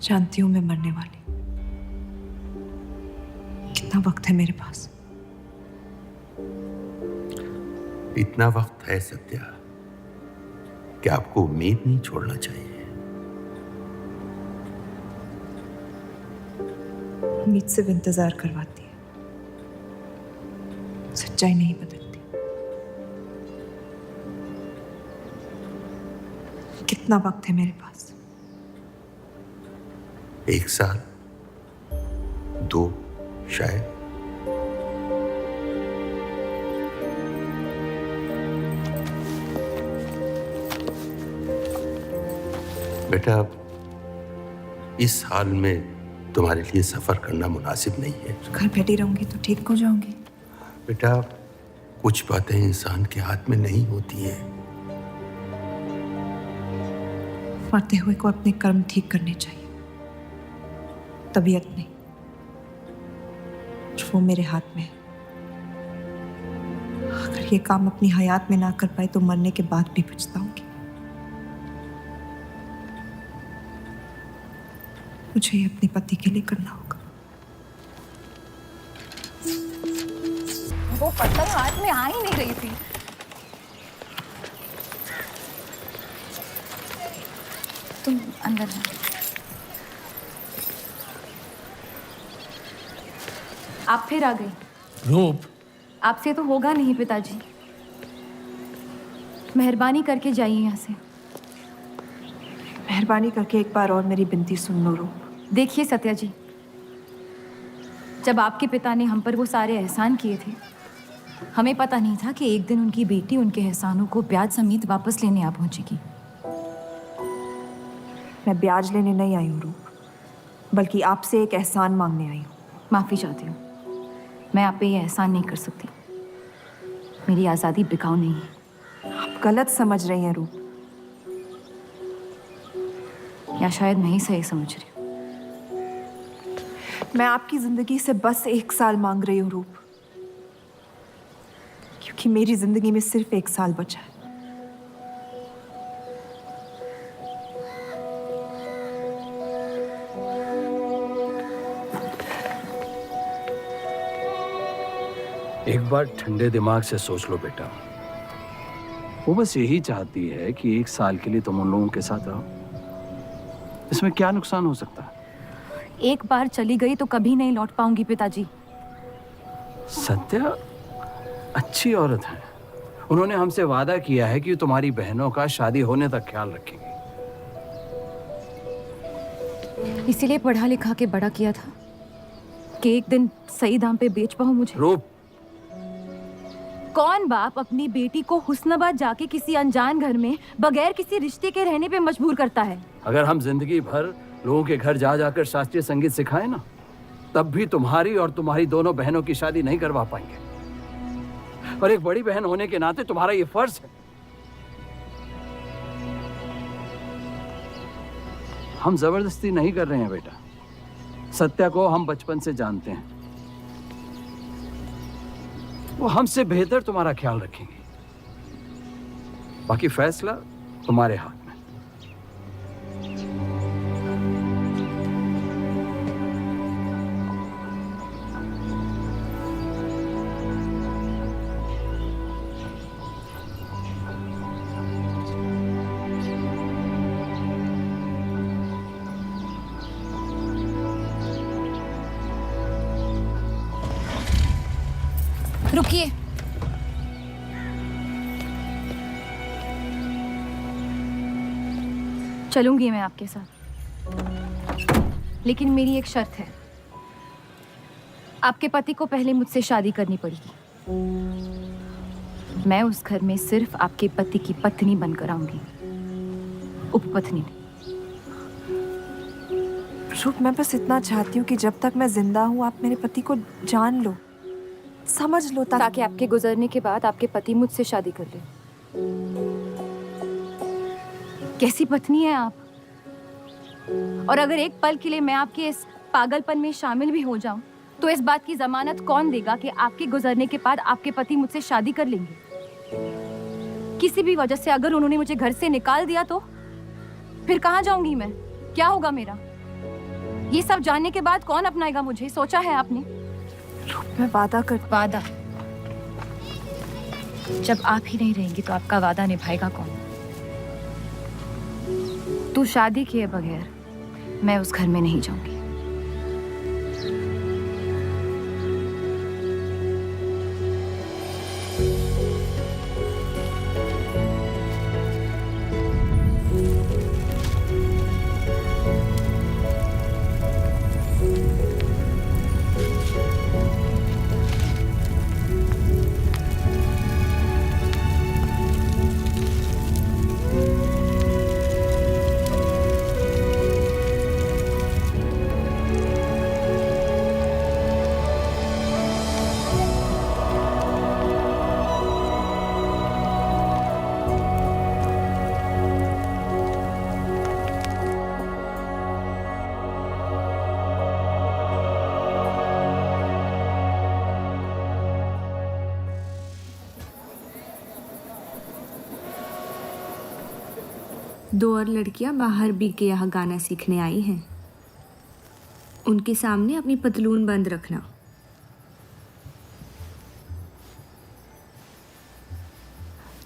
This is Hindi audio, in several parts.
जानती हूं मैं मरने वाली। कितना वक्त है मेरे पास? इतना वक्त है सत्या कि आपको उम्मीद नहीं छोड़ना चाहिए। उम्मीद सिर्फ इंतजार करवाती है, सच्चाई नहीं बदलती। कितना वक्त है मेरे पास? 1 साल, 2 शायद। बेटा, इस हाल में तुम्हारे लिए सफर करना मुनासिब नहीं है। घर बैठी रहूंगी तो ठीक हो जाऊंगी। बेटा, कुछ बातें इंसान के हाथ में नहीं होती हैं। मरते हुए को अपने कर्म ठीक करने चाहिए, तबीयत नहीं। वो मेरे हाथ में है। अगर ये काम अपनी हयात में ना कर पाए तो मरने के बाद भी पछताऊंगी। मुझे ये अपने पति के लिए करना होगा। वो पत्थर हाथ में आ ही नहीं रही थी। तुम अंदर है। आप फिर आ गई। रूप, आपसे तो होगा नहीं पिताजी। मेहरबानी करके जाइए यहाँ से। मेहरबानी करके एक बार और मेरी विनती सुन लो रूप। देखिए सत्या जी, जब आपके पिता ने हम पर वो सारे एहसान किए थे, हमें पता नहीं था कि एक दिन उनकी बेटी उनके एहसानों को ब्याज समेत वापस लेने आ पहुंचेगी। मैं ब्याज लेने नहीं आई हूँ रूप, बल्कि आपसे एक एहसान मांगने आई हूँ। माफ़ी चाहती हूँ, मैं आप पे ये एहसान नहीं कर सकती। मेरी आज़ादी बिकाऊ नहीं है। आप गलत समझ रही हैं रूप। या शायद मैं ही सही समझ रही हूँ। मैं आपकी जिंदगी से बस 1 साल मांग रही हूँ रूप, क्योंकि मेरी जिंदगी में सिर्फ 1 साल बचा है। एक बार ठंडे दिमाग से सोच लो बेटा। वो बस यही चाहती है कि 1 साल के लिए तुम उन लोगों के साथ रहो। इसमें क्या नुकसान हो सकता है? एक बार चली गई तो कभी नहीं लौट पाऊंगी पिताजी। सत्या अच्छी औरत है। उन्होंने हमसे वादा किया है कि तुम्हारी बहनों का शादी होने तक ख्याल रखेंगे। इसीलिए पढ़ा लिखा के बड़ा किया था कि एक दिन सही दाम पे बेच पाऊं मुझे। रूप, कौन बाप अपनी बेटी को हुस्नाबाद जाके किसी अनजान घर में बगैर किसी रिश्ते के रहने पे मजबूर करता है? अगर हम जिंदगी भर लोगों के घर जा जाकर शास्त्रीय संगीत सिखाएं ना, तब भी तुम्हारी और तुम्हारी दोनों बहनों की शादी नहीं करवा पाएंगे। और एक बड़ी बहन होने के नाते तुम्हारा ये फर्ज है। हम जबरदस्ती नहीं कर रहे हैं बेटा। सत्या को हम बचपन से जानते हैं। वो हमसे बेहतर तुम्हारा ख्याल रखेंगे। बाकी फैसला तुम्हारे हाथ में। रुकिए। चलूंगी मैं आपके साथ, लेकिन मेरी एक शर्त है। आपके पति को पहले मुझसे शादी करनी पड़ेगी। मैं उस घर में सिर्फ आपके पति की पत्नी बनकर आऊंगी, उपपत्नी। रूप, मैं बस इतना चाहती हूँ कि जब तक मैं जिंदा हूँ आप मेरे पति को जान लो, समझ लो, ताकि आपके गुजरने के बाद आपके पति मुझसे शादी कर ले। कैसी पत्नी है आप? और अगर एक पल के लिए मैं आपके इस पागलपन में शामिल भी हो जाऊं, तो इस बात की जमानत कौन देगा कि आपके गुजरने के बाद आपके पति मुझसे शादी कर लेंगे? किसी भी वजह से अगर उन्होंने मुझे घर से निकाल दिया तो फिर कहाँ जाऊंगी मैं? क्या होगा मेरा? ये सब जानने के बाद कौन अपनाएगा मुझे? सोचा है आपने? मैं वादा कर। वादा? जब आप ही नहीं रहेंगी तो आपका वादा निभाएगा कौन? तू शादी किए बगैर मैं उस घर में नहीं जाऊंगी। दो और लड़कियां बाहर बी के यहाँ गाना सीखने आई हैं। उनके सामने अपनी पतलून बंद रखना।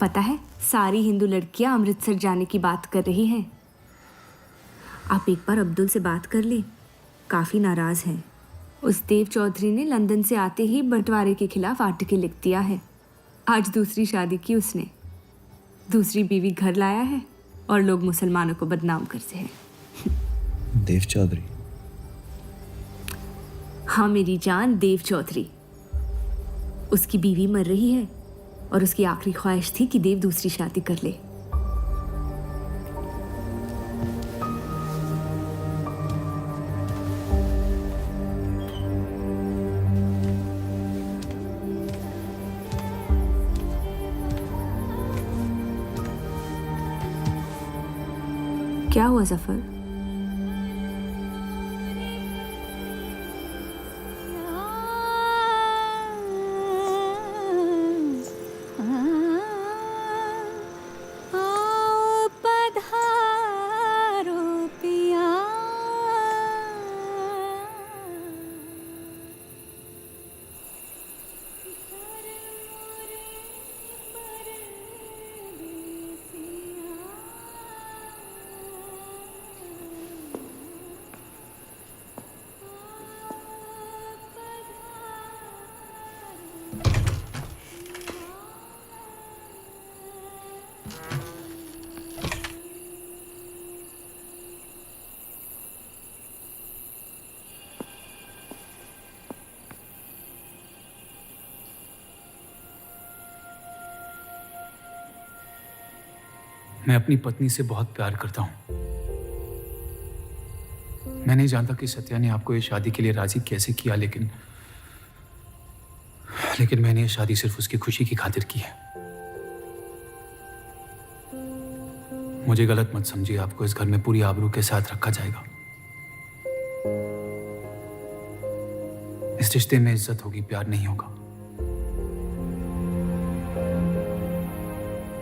पता है, सारी हिंदू लड़कियां अमृतसर जाने की बात कर रही हैं। आप एक बार अब्दुल से बात कर ले, काफ़ी नाराज़ हैं। उस देव चौधरी ने लंदन से आते ही बंटवारे के खिलाफ आर्टिकल लिख दिया है। आज दूसरी शादी की उसने, दूसरी बीवी घर लाया है और लोग मुसलमानों को बदनाम करते हैं। देव चौधरी? हाँ मेरी जान, देव चौधरी। उसकी बीवी मर रही है और उसकी आखिरी ख्वाहिश थी कि देव दूसरी शादी कर ले। क्या हुआ जफर? मैं अपनी पत्नी से बहुत प्यार करता हूं। मैं नहीं जानता कि सत्या ने आपको ये शादी के लिए राजी कैसे किया, लेकिन मैंने ये शादी सिर्फ उसकी खुशी की खातिर की है। मुझे गलत मत समझिए, आपको इस घर में पूरी आबरू के साथ रखा जाएगा। इस रिश्ते में इज्जत होगी, प्यार नहीं होगा।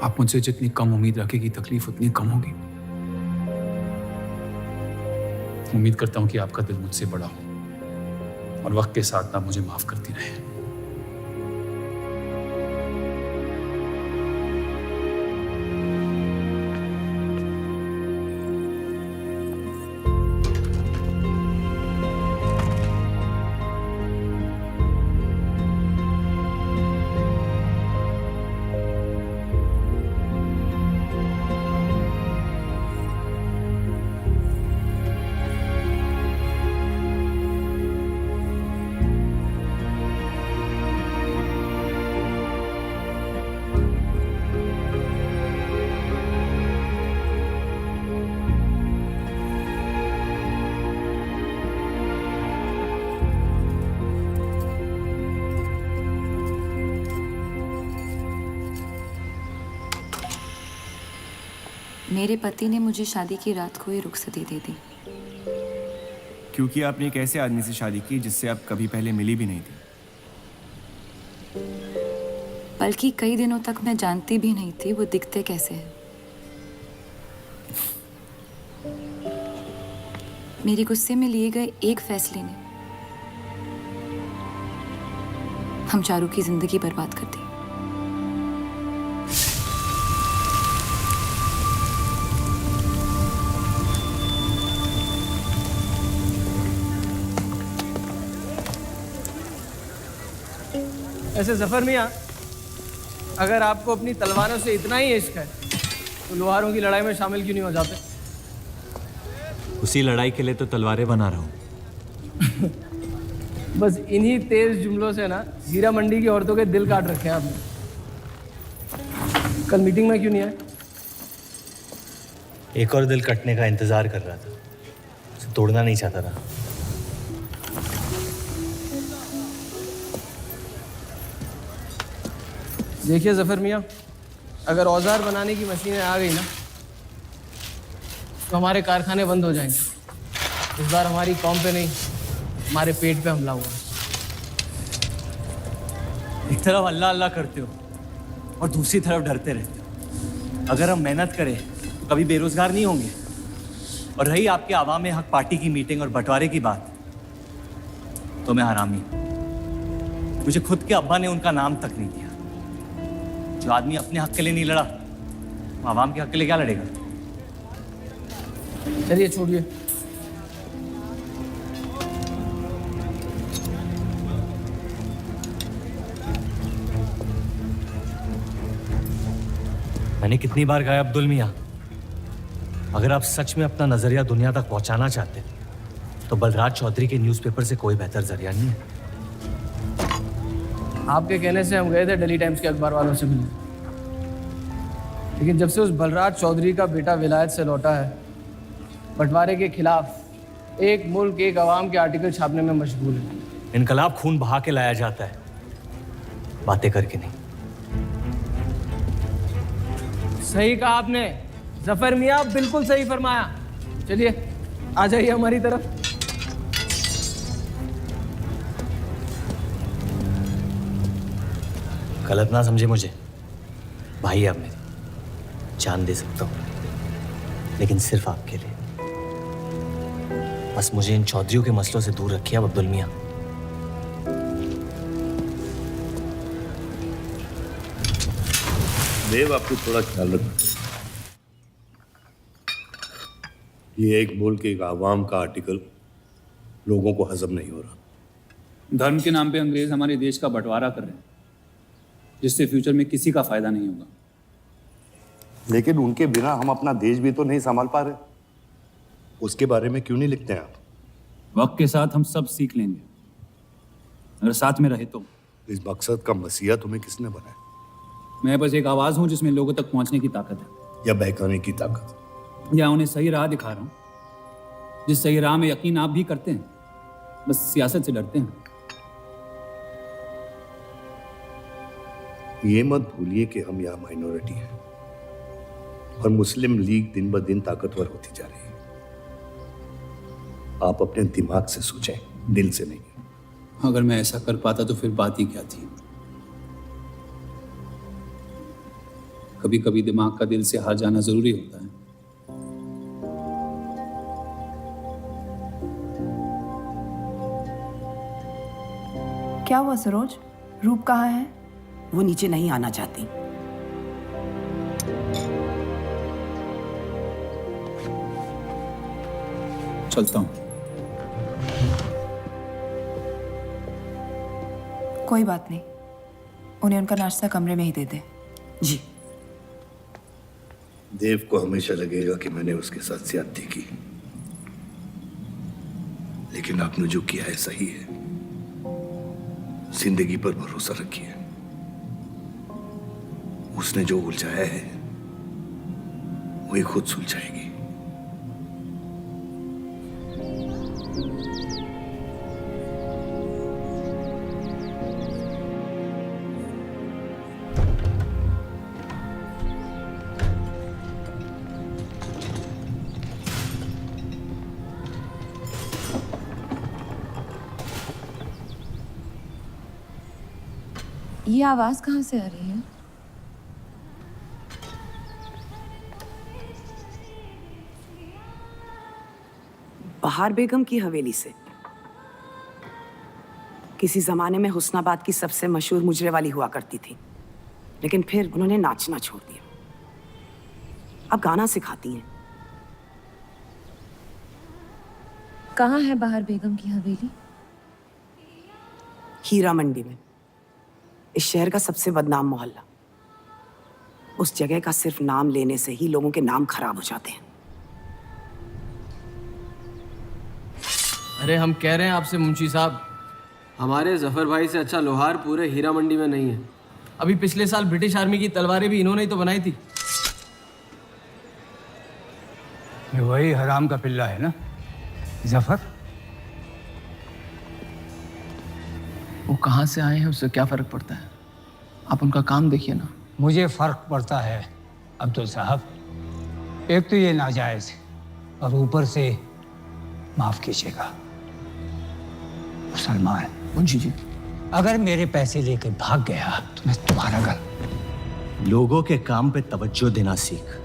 आप मुझसे जितनी कम उम्मीद रखेगी, तकलीफ उतनी कम होगी। उम्मीद करता हूं कि आपका दिल मुझसे बड़ा हो और वक्त के साथ आप मुझे माफ करती रहे। मेरे पति ने मुझे शादी की रात को ही रुखसती दे दी। क्योंकि आपने एक ऐसे आदमी से शादी की जिससे आप कभी पहले मिली भी नहीं थी। बल्कि कई दिनों तक मैं जानती भी नहीं थी वो दिखते कैसे हैं। मेरे गुस्से में लिए गए एक फैसले ने हम चारों की जिंदगी बर्बाद कर दी। ऐसे जफर मियाँ, अगर आपको अपनी तलवारों से इतना ही इश्क है तो लोहारों की लड़ाई में शामिल क्यों नहीं हो जाते? उसी लड़ाई के लिए तो तलवारें बना रहा हूँ। बस इन्हीं तेज जुमलों से ना हीरा मंडी की औरतों के दिल काट रखे हैं आपने। कल मीटिंग में क्यों नहीं आए? एक और दिल कटने का इंतजार कर रहा था, उसे तोड़ना नहीं चाहता था। देखिए जफर मियाँ, अगर औजार बनाने की मशीनें आ गई ना तो हमारे कारखाने बंद हो जाएंगे। इस बार हमारी कौम पे नहीं, हमारे पेट पे हमला हुआ। एक तरफ अल्लाह अल्लाह करते हो और दूसरी तरफ डरते रहते हो। अगर हम मेहनत करें तो कभी बेरोजगार नहीं होंगे। और रही आपके आवाम हक पार्टी की मीटिंग और बंटवारे की बात, तो मैं हरामी। मुझे खुद के अब्बा ने उनका नाम तक नहीं दिया। जो आदमी अपने हक के लिए नहीं लड़ा, वो आवाम के हक के लिए क्या लड़ेगा? चलिए छोड़िए। मैंने कितनी बार कहा अब्दुल मियाँ, अगर आप सच में अपना नजरिया दुनिया तक पहुंचाना चाहते तो बलराज चौधरी के न्यूज़पेपर से कोई बेहतर जरिया नहीं है। आपके कहने से हम गए थे दिल्ली टाइम्स के अखबार वालों से मिलने, लेकिन जब से उस बलराज चौधरी का बेटा विलायत से लौटा है, बंटवारे के खिलाफ एक मुल्क एक आवाम के आर्टिकल छापने में मशगूल है। इनकलाब खून बहा के लाया जाता है, बातें करके नहीं। सही कहा आपने जफर मियाँ, बिल्कुल सही फरमाया। चलिए आ जाइए हमारी तरफ। गलत ना समझे मुझे, भाई है आप मेरे, जान दे सकता हूँ, लेकिन सिर्फ आपके लिए। बस मुझे इन चौधरियों के मसलों से दूर रखिए अब अब्दुल मियाँ। देव, आपको थोड़ा ख्याल रखना। ये एक मुल्क एक आवाम का आर्टिकल लोगों को हजम नहीं हो रहा। धर्म के नाम पे अंग्रेज हमारे देश का बंटवारा कर रहे हैं, जिससे फ्यूचर में किसी का फायदा नहीं होगा। लेकिन उनके बिना हम अपना देश भी तो नहीं संभाल पा रहे। उसके बारे में क्यों नहीं लिखते हैं आप? वक्त के साथ हम सब सीख लेंगे, अगर साथ में रहे तो। इस मकसद का मसीहा तुम्हें किसने बनाया? मैं बस एक आवाज हूं जिसमें लोगों तक पहुंचने की ताकत है, या बहकाने की ताकत? या उन्हें सही राह दिखा रहा हूं, जिस सही राह में यकीन आप भी करते हैं, बस सियासत से डरते हैं। ये मत भूलिए कि हम यहाँ माइनॉरिटी हैं और मुस्लिम लीग दिन ब दिन ताकतवर होती जा रही है। आप अपने दिमाग से सोचें, दिल से नहीं। अगर मैं ऐसा कर पाता तो फिर बात ही क्या थी। कभी कभी दिमाग का दिल से हार जाना जरूरी होता है। क्या हुआ सरोज? रूप कहाँ है? वो नीचे नहीं आना चाहती। चलता हूं। कोई बात नहीं, उन्हें उनका नाश्ता कमरे में ही दे दे। जी। देव को हमेशा लगेगा कि मैंने उसके साथ ज्यादती की, लेकिन आपने जो किया है सही है। जिंदगी पर भरोसा रखिए, उसने जो उलझाया है वही खुद सुलझाएगी। ये आवाज कहाँ से आ रही है? बहार बेगम की हवेली से। किसी जमाने में हुस्नाबाद की सबसे मशहूर मुजरे वाली हुआ करती थी, लेकिन फिर उन्होंने नाचना छोड़ दिया। अब गाना सिखाती हैं। कहाँ है बहार बेगम की हवेली? हीरा मंडी में, इस शहर का सबसे बदनाम मोहल्ला। उस जगह का सिर्फ नाम लेने से ही लोगों के नाम खराब हो जाते हैं। अरे हम कह रहे हैं आपसे मुंशी साहब, हमारे जफर भाई से अच्छा लोहार पूरे हीरा मंडी में नहीं है। अभी पिछले साल ब्रिटिश आर्मी की तलवारें भी इन्होंने ही तो बनाई थी। ये वही हराम का पिल्ला है ना जफर? वो कहाँ से आए हैं उससे क्या फर्क पड़ता है? आप उनका काम देखिए ना। मुझे फर्क पड़ता है अब्दुल साहब। एक तो ये नाजायज और ऊपर से माफ कीजिएगा मुसलमान मुंशी जी, अगर मेरे पैसे लेकर भाग गया तो मैं तुम्हारा घर। लोगों के काम पे तवज्जो देना सीख,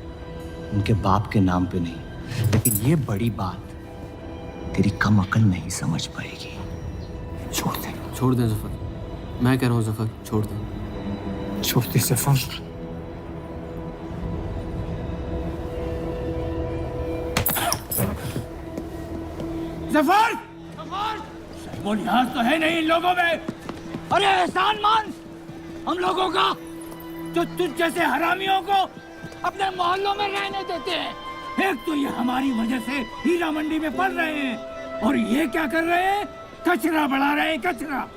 उनके बाप के नाम पे नहीं। लेकिन ये बड़ी बात तेरी कम अकल नहीं समझ पाएगी। छोड़ दे, छोड़ दे जफर, मैं कह रहा हूँ जफर छोड़ दे। छोड़ दे जफर। जफर! वो लिहाज तो है नहीं इन लोगों में। अरे एहसान मान हम लोगों का, जो तुझ जैसे हरामियों को अपने मोहल्लों में रहने देते हैं। एक तो ये हमारी वजह से हीरा मंडी में पल रहे हैं, और ये क्या कर रहे हैं? कचरा बढ़ा रहे हैं, कचरा।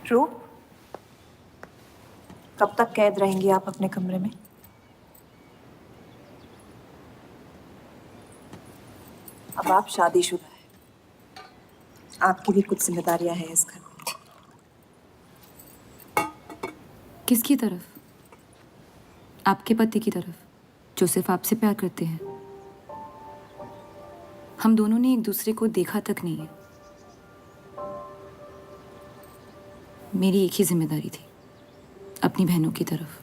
रूप, कब तक कैद रहेंगी आप अपने कमरे में? अब आप शादीशुदा हैं, आपकी भी कुछ जिम्मेदारियां हैं इस घर में। किसकी तरफ? आपके पति की तरफ, जो सिर्फ आपसे प्यार करते हैं। हम दोनों ने एक दूसरे को देखा तक नहीं है। मेरी एक ही जिम्मेदारी थी, अपनी बहनों की तरफ।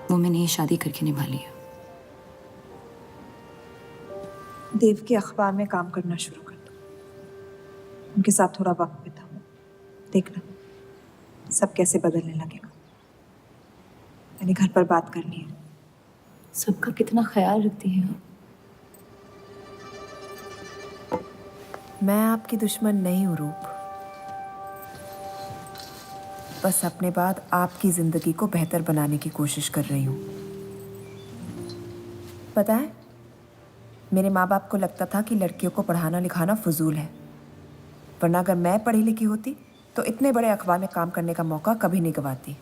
वो मैंने ये शादी करके निभा लिया। देव के अखबार में काम करना शुरू कर दो, उनके साथ थोड़ा वक्त बिताओ, देखना सब कैसे बदलने लगेगा। मैंने घर पर बात करनी है। सबका कितना ख्याल रखती हैं आप। मैं आपकी दुश्मन नहीं हूँ रूप, बस अपने बाद आपकी जिंदगी को बेहतर बनाने की कोशिश कर रही हूँ। पता है, मेरे माँ बाप को लगता था कि लड़कियों को पढ़ाना लिखाना फजूल है, वरना अगर मैं पढ़ी लिखी होती तो इतने बड़े अखबार में काम करने का मौका कभी नहीं गंवाती।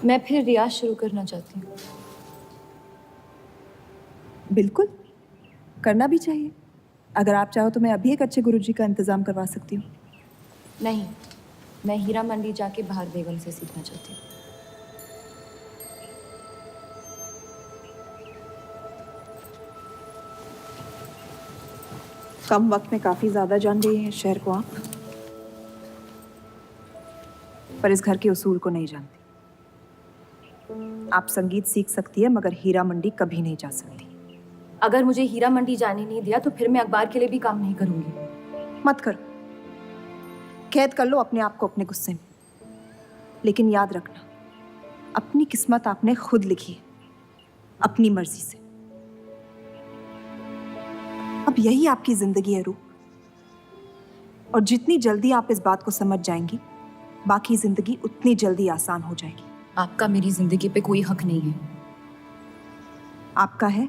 मैं फिर रियाज शुरू करना चाहती हूँ। बिल्कुल, करना भी चाहिए। अगर आप चाहो तो मैं अभी एक अच्छे गुरुजी का इंतजाम करवा सकती हूँ। नहीं, मैं हीरा मंडी जाके बहार बेगम से सीखना चाहती हूँ। कम वक्त में काफी ज्यादा जान गई हैं शहर को आप, पर इस घर के उसूल को नहीं जानती। आप संगीत सीख सकती है, मगर हीरा मंडी कभी नहीं जा सकती। अगर मुझे हीरा मंडी जाने नहीं दिया तो फिर मैं अखबार के लिए भी काम नहीं करूंगी। मत करो, कैद कर लो अपने आप को अपने गुस्से में, लेकिन याद रखना अपनी किस्मत आपने खुद लिखी है, अपनी मर्जी से। अब यही आपकी जिंदगी है रूप, और जितनी जल्दी आप इस बात को समझ जाएंगी, बाकी जिंदगी उतनी जल्दी आसान हो जाएगी। आपका मेरी जिंदगी पे कोई हक नहीं है। आपका है।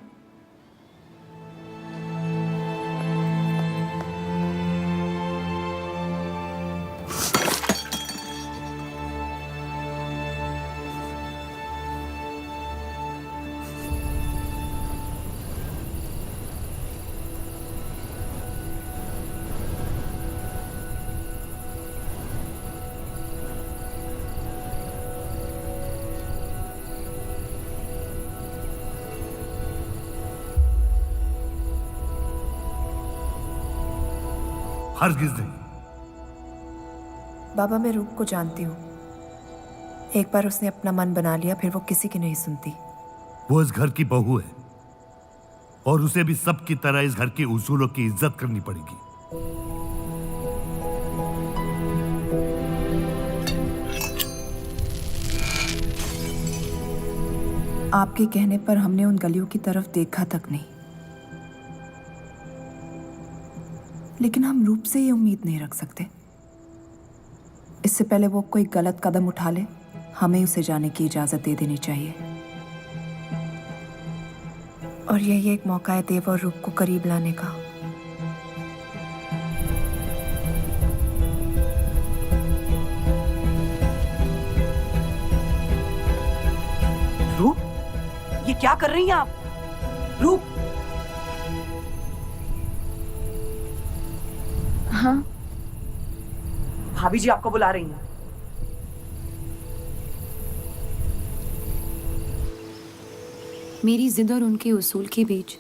हरगिज नहीं। बाबा, मैं रूप को जानती हूँ। एक बार उसने अपना मन बना लिया, फिर वो किसी की नहीं सुनती। वो इस घर की बहू है और उसे भी सबकी तरह इस घर के उसूलों की इज्जत करनी पड़ेगी। आपके कहने पर हमने उन गलियों की तरफ देखा तक नहीं, लेकिन हम रूप से ये उम्मीद नहीं रख सकते। इससे पहले वो कोई गलत कदम उठा ले, हमें उसे जाने की इजाजत दे देनी चाहिए। और यही एक मौका है देव और रूप को करीब लाने का। रूप, ये क्या कर रही हैं आप? रूप। हाँ, भाभी जी आपको बुला रही हैं। मेरी जिद और उनके उसूल के बीच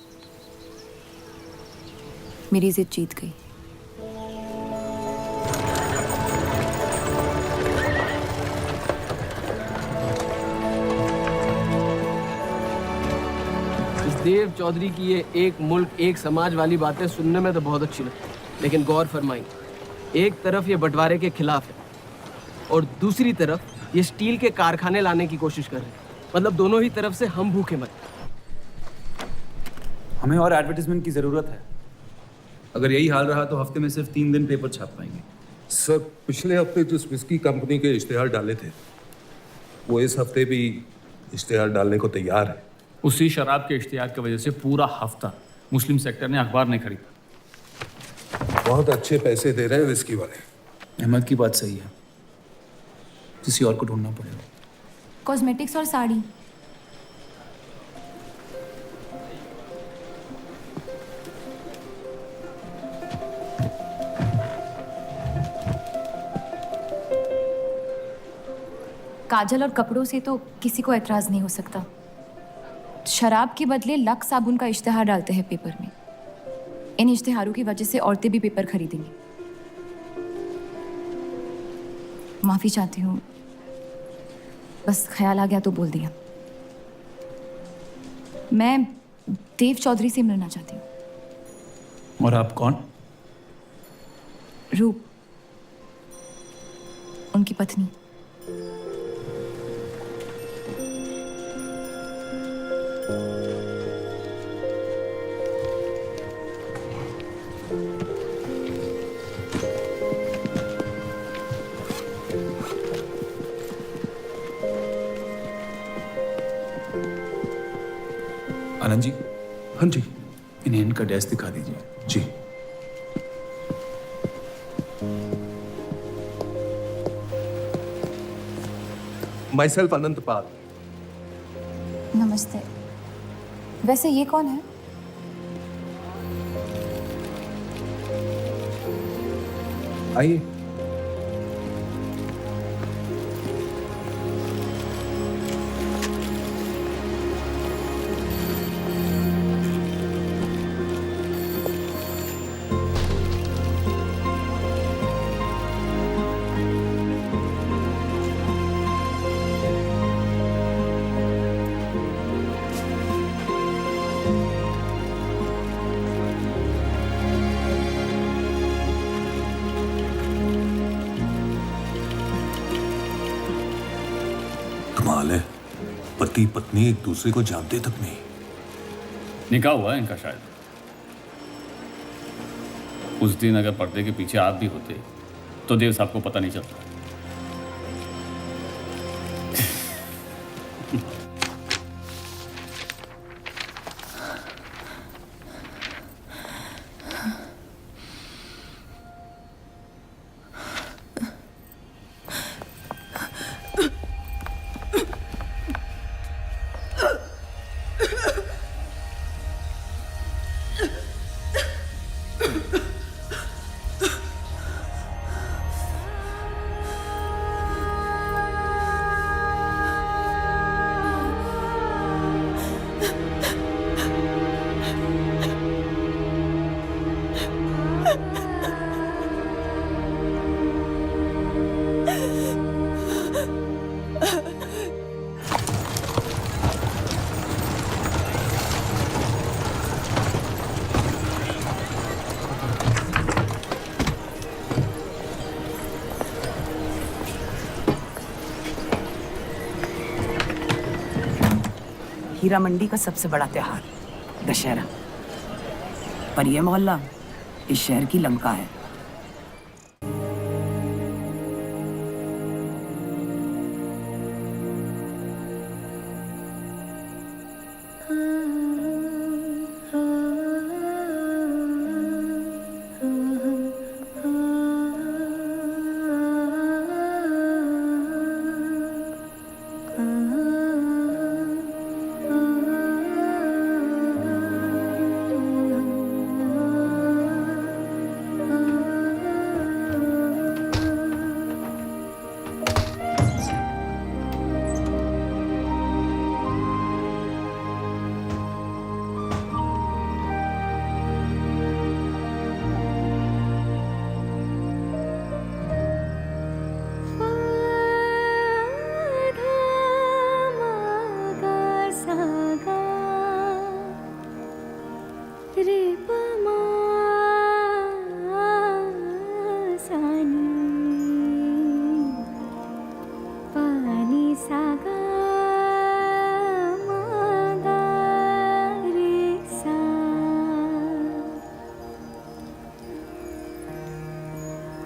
मेरी जिद जीत गई। देव चौधरी की ये एक मुल्क एक समाज वाली बातें सुनने में तो बहुत अच्छी लगती, लेकिन गौर फरमाई, एक तरफ ये बंटवारे के खिलाफ है और दूसरी तरफ ये स्टील के कारखाने लाने की कोशिश कर रहे हैं। मतलब दोनों ही तरफ से हम भूखे मत। हमें और एडवर्टाइजमेंट की जरूरत है। अगर यही हाल रहा तो हफ्ते में सिर्फ 3 दिन पेपर छाप पाएंगे। सर, पिछले हफ्ते जिस विस्की कंपनी के इश्तेहार डाले थे, वो इस हफ्ते भी इश्तेहार डालने को तैयार है। उसी शराब के इश्तिहार की वजह से पूरा हफ्ता मुस्लिम सेक्टर ने अखबार नहीं खरीदा। बहुत अच्छे पैसे दे रहे हैं विस्की वाले। अहमद की बात सही है, किसी और को ढूंढना पड़ेगा। कॉस्मेटिक्स और साड़ी। काजल और कपड़ों से तो किसी को एतराज नहीं हो सकता। शराब के बदले लक्स साबुन का इश्तिहार डालते हैं पेपर में। इन इश्तिहारों की वजह से औरतें भी पेपर खरीदेंगी। माफी चाहती हूँ, बस ख्याल आ गया तो बोल दिया। मैं देव चौधरी से मिलना चाहती हूँ। और आप कौन? रूप, उनकी पत्नी। आनंद जी। हाँ जी। इन्हें इनका डेस्क दिखा दीजिए। जी। माई सेल्फ अनंत पाल। नमस्ते। वैसे ये कौन है? आइए। कमाल है, पति पत्नी एक दूसरे को जानते तक नहीं। निकाह हुआ है इनका शायद। उस दिन अगर पर्दे के पीछे आप भी होते तो देव साहब को पता नहीं चलता। हीरा मंडी का सबसे बड़ा त्योहार दशहरा, पर यह मोहल्ला इस शहर की लंका है।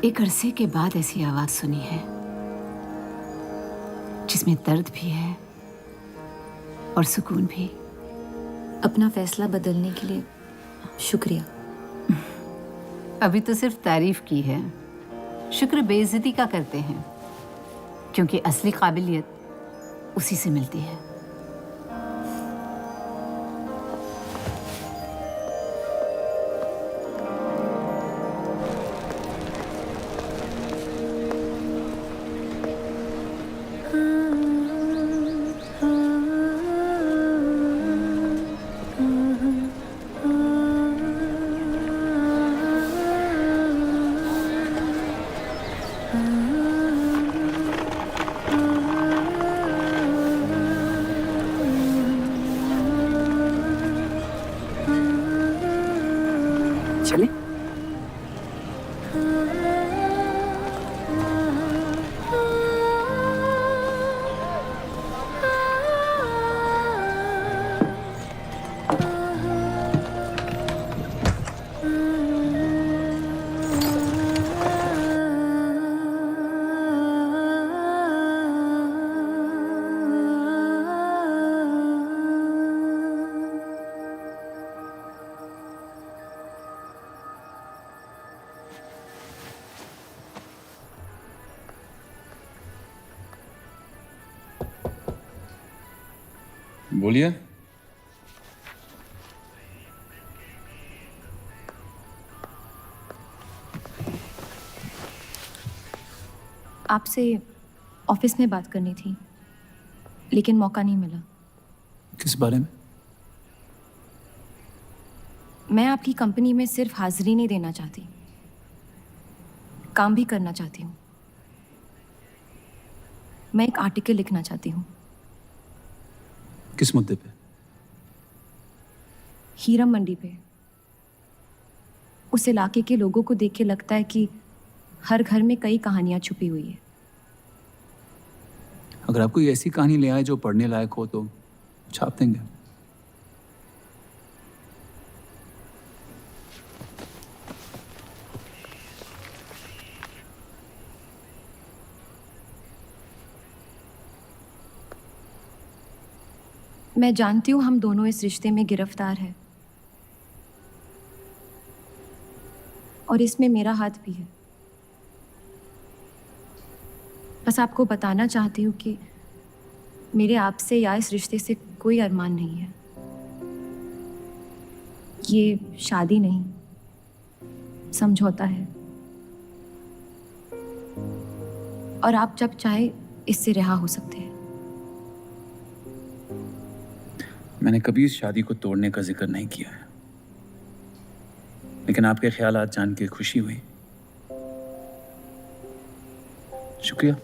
एक अरसे के बाद ऐसी आवाज सुनी है जिसमें दर्द भी है और सुकून भी। अपना फैसला बदलने के लिए शुक्रिया। अभी तो सिर्फ तारीफ की है, शुक्र बेइज्जती का करते हैं, क्योंकि असली काबिलियत उसी से मिलती है। चले बोलिए। आपसे ऑफिस में बात करनी थी, लेकिन मौका नहीं मिला। किस बारे में? मैं आपकी कंपनी में सिर्फ हाजिरी नहीं देना चाहती, काम भी करना चाहती हूँ। मैं एक आर्टिकल लिखना चाहती हूँ। किस मुद्दे पे? हीरा मंडी पे। उस इलाके के लोगों को देख के लगता है कि हर घर में कई कहानियां छुपी हुई है। अगर आप कोई ऐसी कहानी ले आए जो पढ़ने लायक हो तो छाप देंगे। मैं जानती हूँ हम दोनों इस रिश्ते में गिरफ्तार हैं और इसमें मेरा हाथ भी है। बस आपको बताना चाहती हूँ कि मेरे आपसे या इस रिश्ते से कोई अरमान नहीं है। ये शादी नहीं, समझौता है। और आप जब चाहे इससे रिहा हो सकते हैं। मैंने कभी इस शादी को तोड़ने का जिक्र नहीं किया है, लेकिन आपके ख्यालात जान के खुशी हुई। शुक्रिया।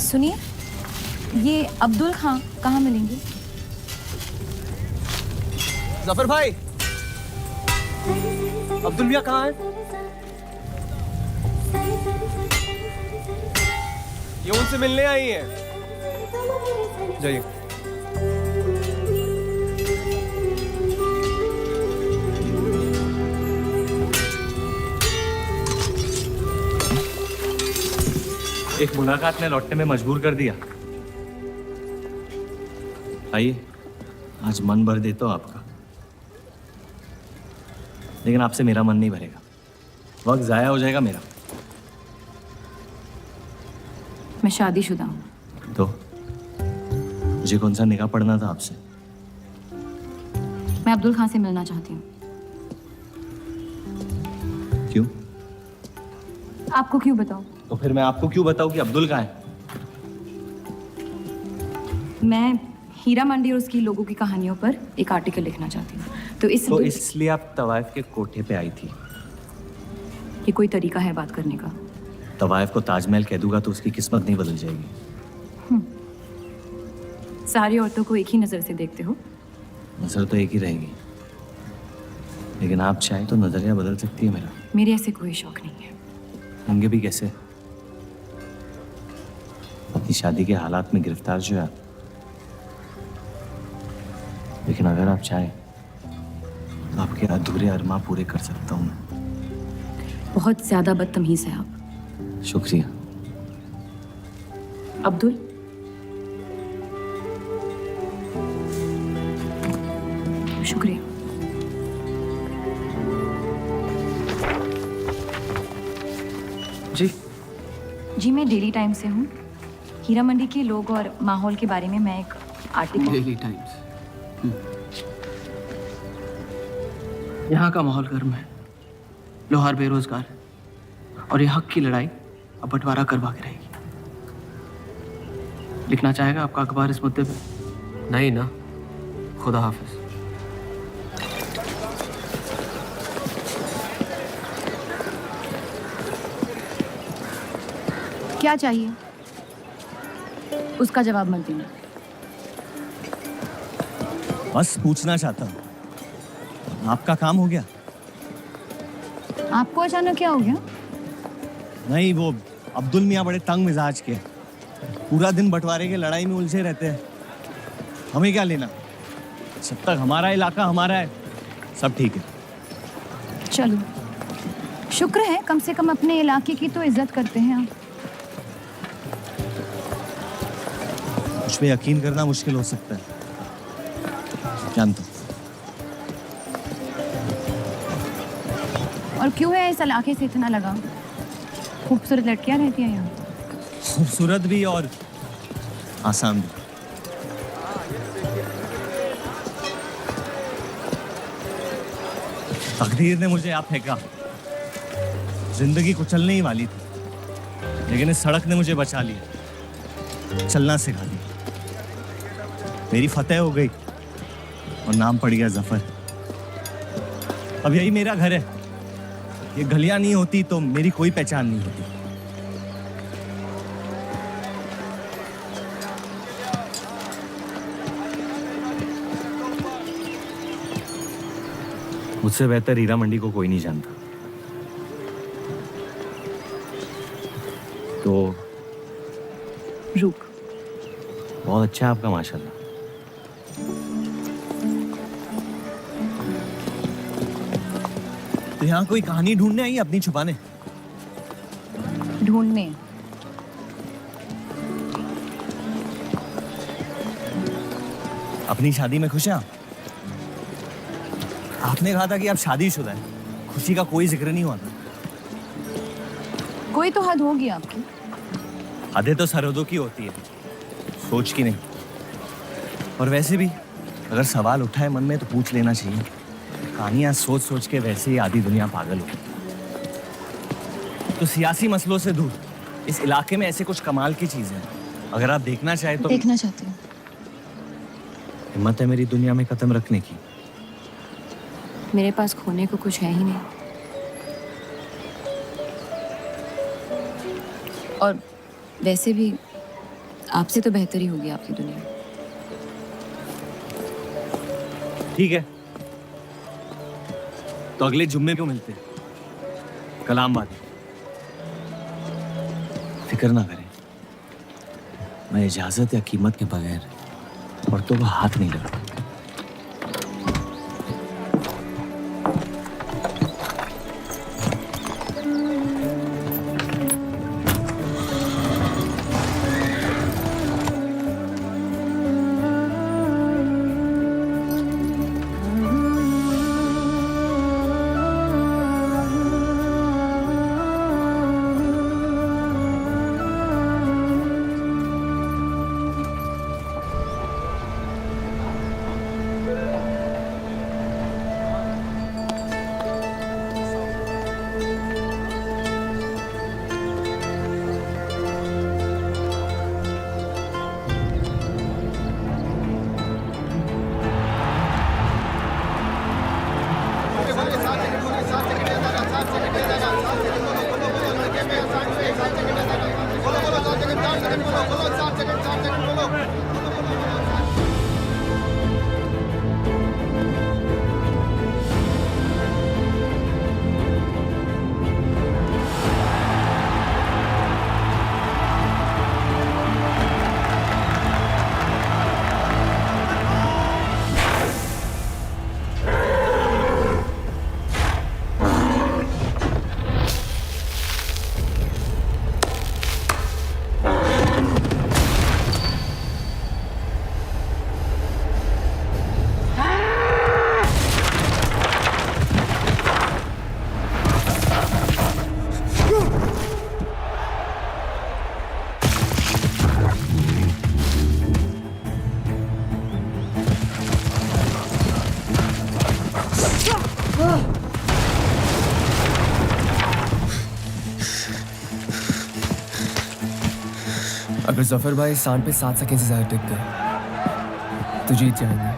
सुनिए, ये अब्दुल खां कहाँ मिलेंगे? जफर भाई, अब्दुल मियां कहाँ है? ये उनसे मिलने आई हैं। जाइए। एक मुलाकात ने लौटने में मजबूर कर दिया। आइए, आज मन भर देता हूं आपका, लेकिन आपसे मेरा मन नहीं भरेगा। वक्त जाया हो जाएगा मेरा। मैं शादीशुदा हूँ। तो मुझे कौन सा निकाह पढ़ना था आपसे? मैं अब्दुल खां से मिलना चाहती हूँ। क्यों? आपको क्यों बताऊँ? तो फिर मैं आपको क्यों बताऊं कि अब्दुल कहाँ है? मैं हीरा मंडी और उसकी लोगों की कहानियों पर एक आर्टिकल लिखना चाहती हूँ। तो इसलिए आप तवाइफ के कोठे पे आई थी? ये कोई तरीका है बात करने का? तवाइफ को ताजमहल कह दूंगा तो उसकी किस्मत नहीं बदल जाएगी। सारी औरतों को एक ही नजर से देखते हो? नजर तो एक ही रहेगी, लेकिन आप चाहे तो नजरिया बदल सकती है मेरा। मेरे ऐसे कोई शौक नहीं है। होंगे भी कैसे? अपनी शादी के हालात में गिरफ्तार जो है। लेकिन अगर आप चाहें तो आपके अधूरे अरमा पूरे कर सकता हूं मैं। बहुत ज्यादा बदतमीज है आप। शुक्रिया। अब्दुल, शुक्रिया। जी, मैं डेली टाइम्स से हूँ। हीरा मंडी के लोग और माहौल के बारे में मैं एक आर्टिकल। Daily times. यहाँ का माहौल गर्म है, लोहार बेरोजगार है, और ये हक की लड़ाई अब बंटवारा करवा के रहेगी। लिखना चाहेगा आपका अखबार इस मुद्दे पे? नहीं ना, खुदा हाफिज। क्या चाहिए? उसका जवाब मत देना। बस पूछना चाहता हूँ, आपका काम हो गया? आपको अचानक क्या हो गया? नहीं, वो अब्दुल मियाँ बड़े तंग मिजाज के, पूरा दिन बंटवारे के लड़ाई में उलझे रहते हैं। हमें क्या लेना? जब तक हमारा इलाका हमारा है, सब ठीक है। चलो, शुक्र है कम से कम अपने इलाके की तो इज्जत करते हैं आप। मुझ पे यकीन करना मुश्किल हो सकता है, जानता हूं। और क्यों है इस इलाके से इतना लगाव? खूबसूरत लड़कियां रहती हैं यहाँ। खूबसूरत भी और आसान भी। तकदीर ने मुझे आप फेंका। जिंदगी कुचलने ही वाली थी, लेकिन इस सड़क ने मुझे बचा लिया, चलना सिखा दिया। मेरी फतेह हो गई, और नाम पड़ गया जफर। अब यही मेरा घर है। ये गलियां नहीं होती तो मेरी कोई पहचान नहीं होती। मुझसे बेहतर हीरा मंडी को कोई नहीं जानता। तो रूप बहुत अच्छा है आपका, माशाल्लाह। तो यहाँ कोई कहानी ढूंढने आई अपनी छुपाने? ढूंढने? अपनी शादी में खुश हैं आप? आपने कहा था कि आप शादीशुदा हैं। खुशी का कोई जिक्र नहीं हुआ था। कोई तो हद होगी आपकी। हदें तो सरहदों की होती है, सोच की नहीं। और वैसे भी अगर सवाल उठा है मन में तो पूछ लेना चाहिए। कहानियां सोच सोच के वैसे ही आधी दुनिया पागल हो गई। तो सियासी मसलों से दूर इस इलाके में ऐसे कुछ कमाल की चीजें हैं, अगर आप देखना चाहे तो। देखना चाहती हूँ। हिम्मत है मेरी दुनिया में कदम रखने की? मेरे पास खोने को कुछ है ही नहीं। और वैसे भी आपसे तो बेहतर ही होगी आपकी दुनिया। ठीक है, तो अगले जुम्मे को मिलते हैं, कलाम वाले। फिक्र ना करें, मैं इजाजत या कीमत के बगैर औरतों को हाथ नहीं लगाता। अगर जफर भाई सांड पे 7 सेकंड से ज्यादा टिक गए तो जीत जाएंगे।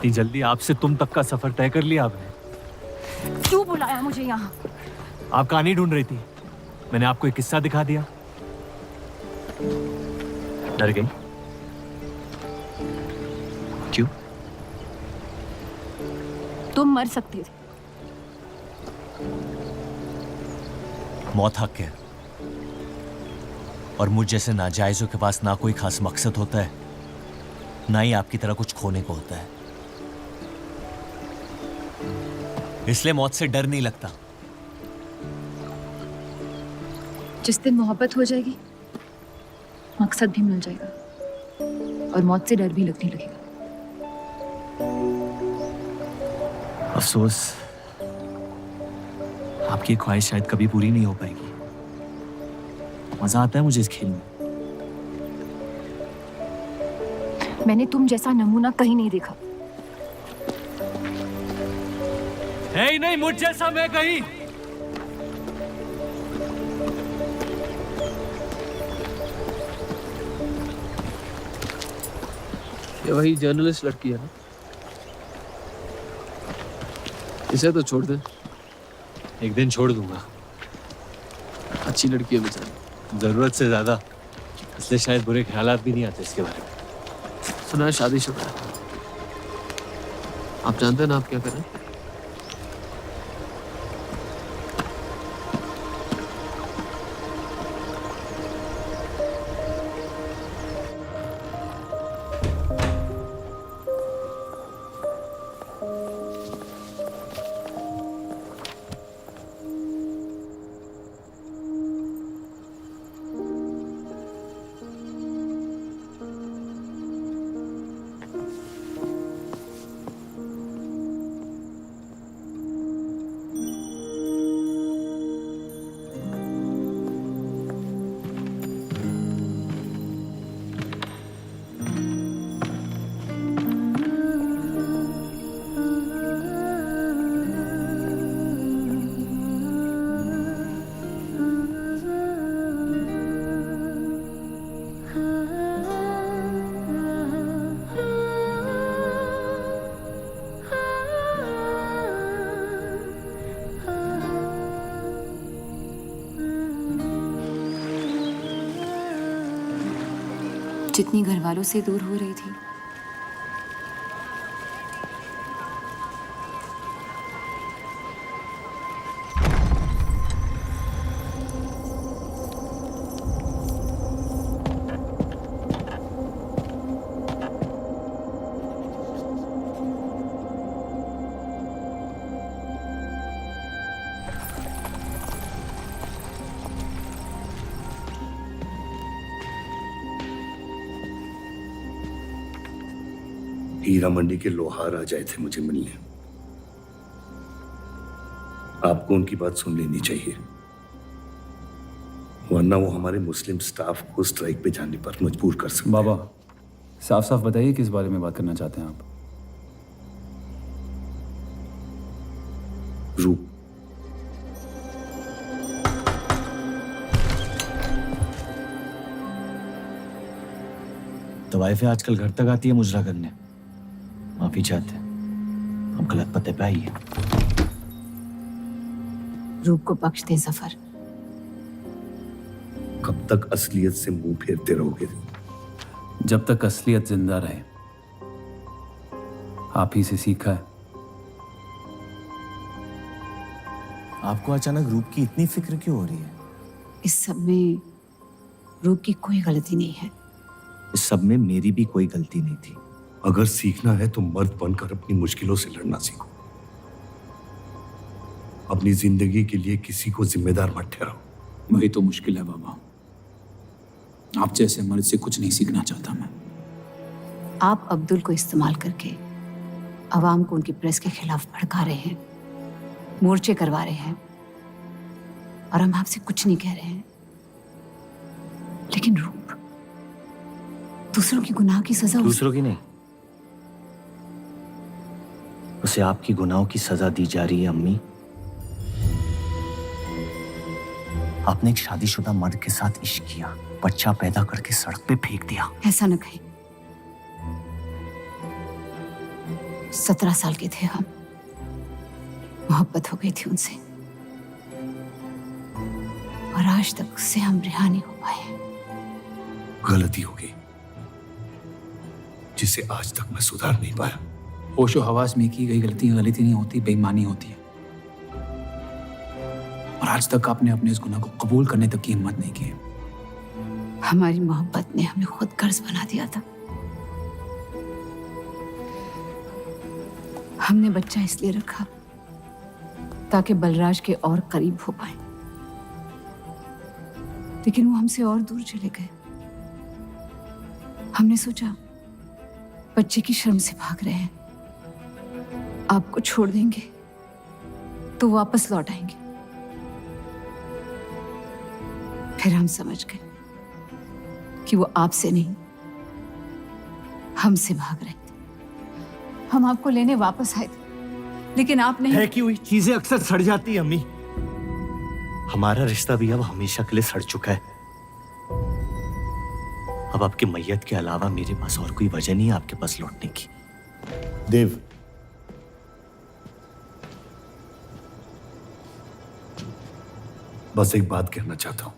इतनी जल्दी आपसे तुम तक का सफर तय कर लिया आपने? क्यों बुलाया मुझे यहाँ? आप कहानी ढूंढ रही थी, मैंने आपको एक किस्सा दिखा दिया। डर गई? क्यों? तुम मर सकते थे। मौत हक है, और मुझ जैसे नाजायजों के पास ना कोई खास मकसद होता है, ना ही आपकी तरह कुछ खोने को होता है। इसलिए मौत से डर नहीं लगता। जिस दिन मोहब्बत हो जाएगी, मकसद भी मिल जाएगा और मौत से डर भी लगने लगेगा। अफसोस, आपकी ख्वाहिश शायद कभी पूरी नहीं हो पाएगी। मजा आता है मुझे इस खेल में। मैंने तुम जैसा नमूना कहीं नहीं देखा। है ही नहीं मुझ जैसा मैं कहीं। ये वही जर्नलिस्ट लड़की है ना? इसे तो छोड़ दे। एक दिन छोड़ दूंगा। अच्छी लड़की है बेचारी। जरूरत से ज्यादा, इसलिए शायद बुरे ख्यालात भी नहीं आते इसके बारे में। सुना है शादीशुदा है। आप जानते हैं ना आप क्या करें? जितनी घर वालों से दूर हो रही थी, हीरा मंडी के लोहार आ जाए थे मुझे मिलने। आपको उनकी बात सुन लेनी चाहिए, वरना वो हमारे मुस्लिम स्टाफ को स्ट्राइक पे जाने पर मजबूर कर सकते। बाबा, साफ साफ बताइए किस बारे में बात करना चाहते हैं आप? रूप। तो वाइफ आजकल घर तक आती है मुजरा करने। माफी चाहते हैं, हम गलत पते पे आई है। रूप को बख्श दे जफर। कब तक असलियत से मुंह फेरते रहोगे? जब तक असलियत जिंदा रहे। आप ही से सीखा है। आपको अचानक रूप की इतनी फिक्र क्यों हो रही है? इस सब में रूप की कोई गलती नहीं है। इस सब में मेरी भी कोई गलती नहीं थी। अगर सीखना है तो मर्द बनकर अपनी मुश्किलों से लड़ना सीखो। अपनी जिंदगी के लिए किसी को जिम्मेदार मत ठहराओ। वही तो मुश्किल है बाबा। आप जैसे मर्द से कुछ नहीं सीखना चाहता मैं। आप अब्दुल को इस्तेमाल करके अवाम को उनकी प्रेस के खिलाफ भड़का रहे हैं, मोर्चे करवा रहे हैं, और हम आपसे कुछ नहीं कह रहे हैं। लेकिन रूप, दूसरों की गुनाह की सजा दूसरों की नहीं, उसे आपकी गुनाहों की सजा दी जा रही है। अम्मी, आपने एक शादीशुदा मर्द के साथ इश्क किया, बच्चा पैदा करके सड़क पे फेंक दिया। ऐसा न कहें। 17 साल के थे हम, मोहब्बत हो गई थी उनसे, और आज तक उससे हम रिहा नहीं हो पाए। गलती हो गई जिसे आज तक मैं सुधार नहीं पाया। होशो हवास में की गई गलती गलती नहीं होती, बेईमानी होती है। और आज तक आपने अपने इस गुनाह को कबूल करने तक की हिम्मत नहीं की। हमारी मोहब्बत ने हमें खुद कर्ज बना दिया था। हमने बच्चा इसलिए रखा ताकि बलराज के और करीब हो पाए, लेकिन वो हमसे और दूर चले गए। हमने सोचा बच्चे की शर्म से भाग रहे हैं, आपको छोड़ देंगे तो वापस लौट आएंगे। फिर हम समझ गए कि वो आपसे नहीं हमसे भाग रहे थे। हम आपको लेने वापस आए थे, लेकिन आप नहीं। फेंकी हुई चीजें अक्सर सड़ जाती है अम्मी। हमारा रिश्ता भी अब हमेशा के लिए सड़ चुका है। अब आपकी मैयत के अलावा मेरे पास और कोई वजह नहीं है आपके पास लौटने की। देव, बस एक बात कहना चाहता हूं।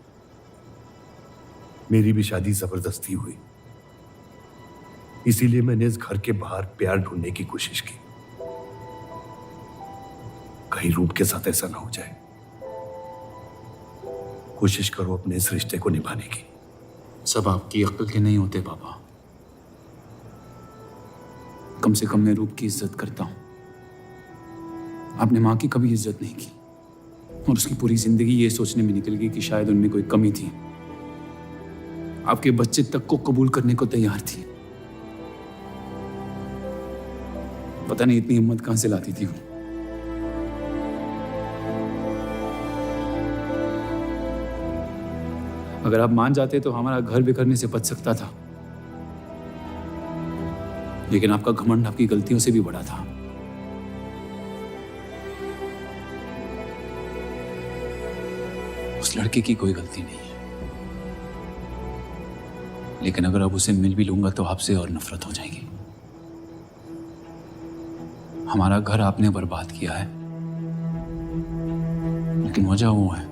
मेरी भी शादी जबरदस्ती हुई, इसीलिए मैंने इस घर के बाहर प्यार ढूंढने की कोशिश की। कहीं रूप के साथ ऐसा ना हो जाए। कोशिश करो अपने इस रिश्ते को निभाने की। सब आपकी अक्ल के नहीं होते पापा। कम से कम मैं रूप की इज्जत करता हूं। आपने मां की कभी इज्जत नहीं की, और उसकी पूरी जिंदगी ये सोचने में निकल गई कि शायद उनमें कोई कमी थी। आपके बच्चे तक को कबूल करने को तैयार थी। पता नहीं इतनी हिम्मत कहां से लाती थी वो। अगर आप मान जाते तो हमारा घर बिखरने से बच सकता था, लेकिन आपका घमंड आपकी गलतियों से भी बड़ा था। उस लड़के की कोई गलती नहीं है, लेकिन अगर अब उसे मिल भी लूंगा तो आपसे और नफरत हो जाएगी। हमारा घर आपने बर्बाद किया है, लेकिन वजह वो है।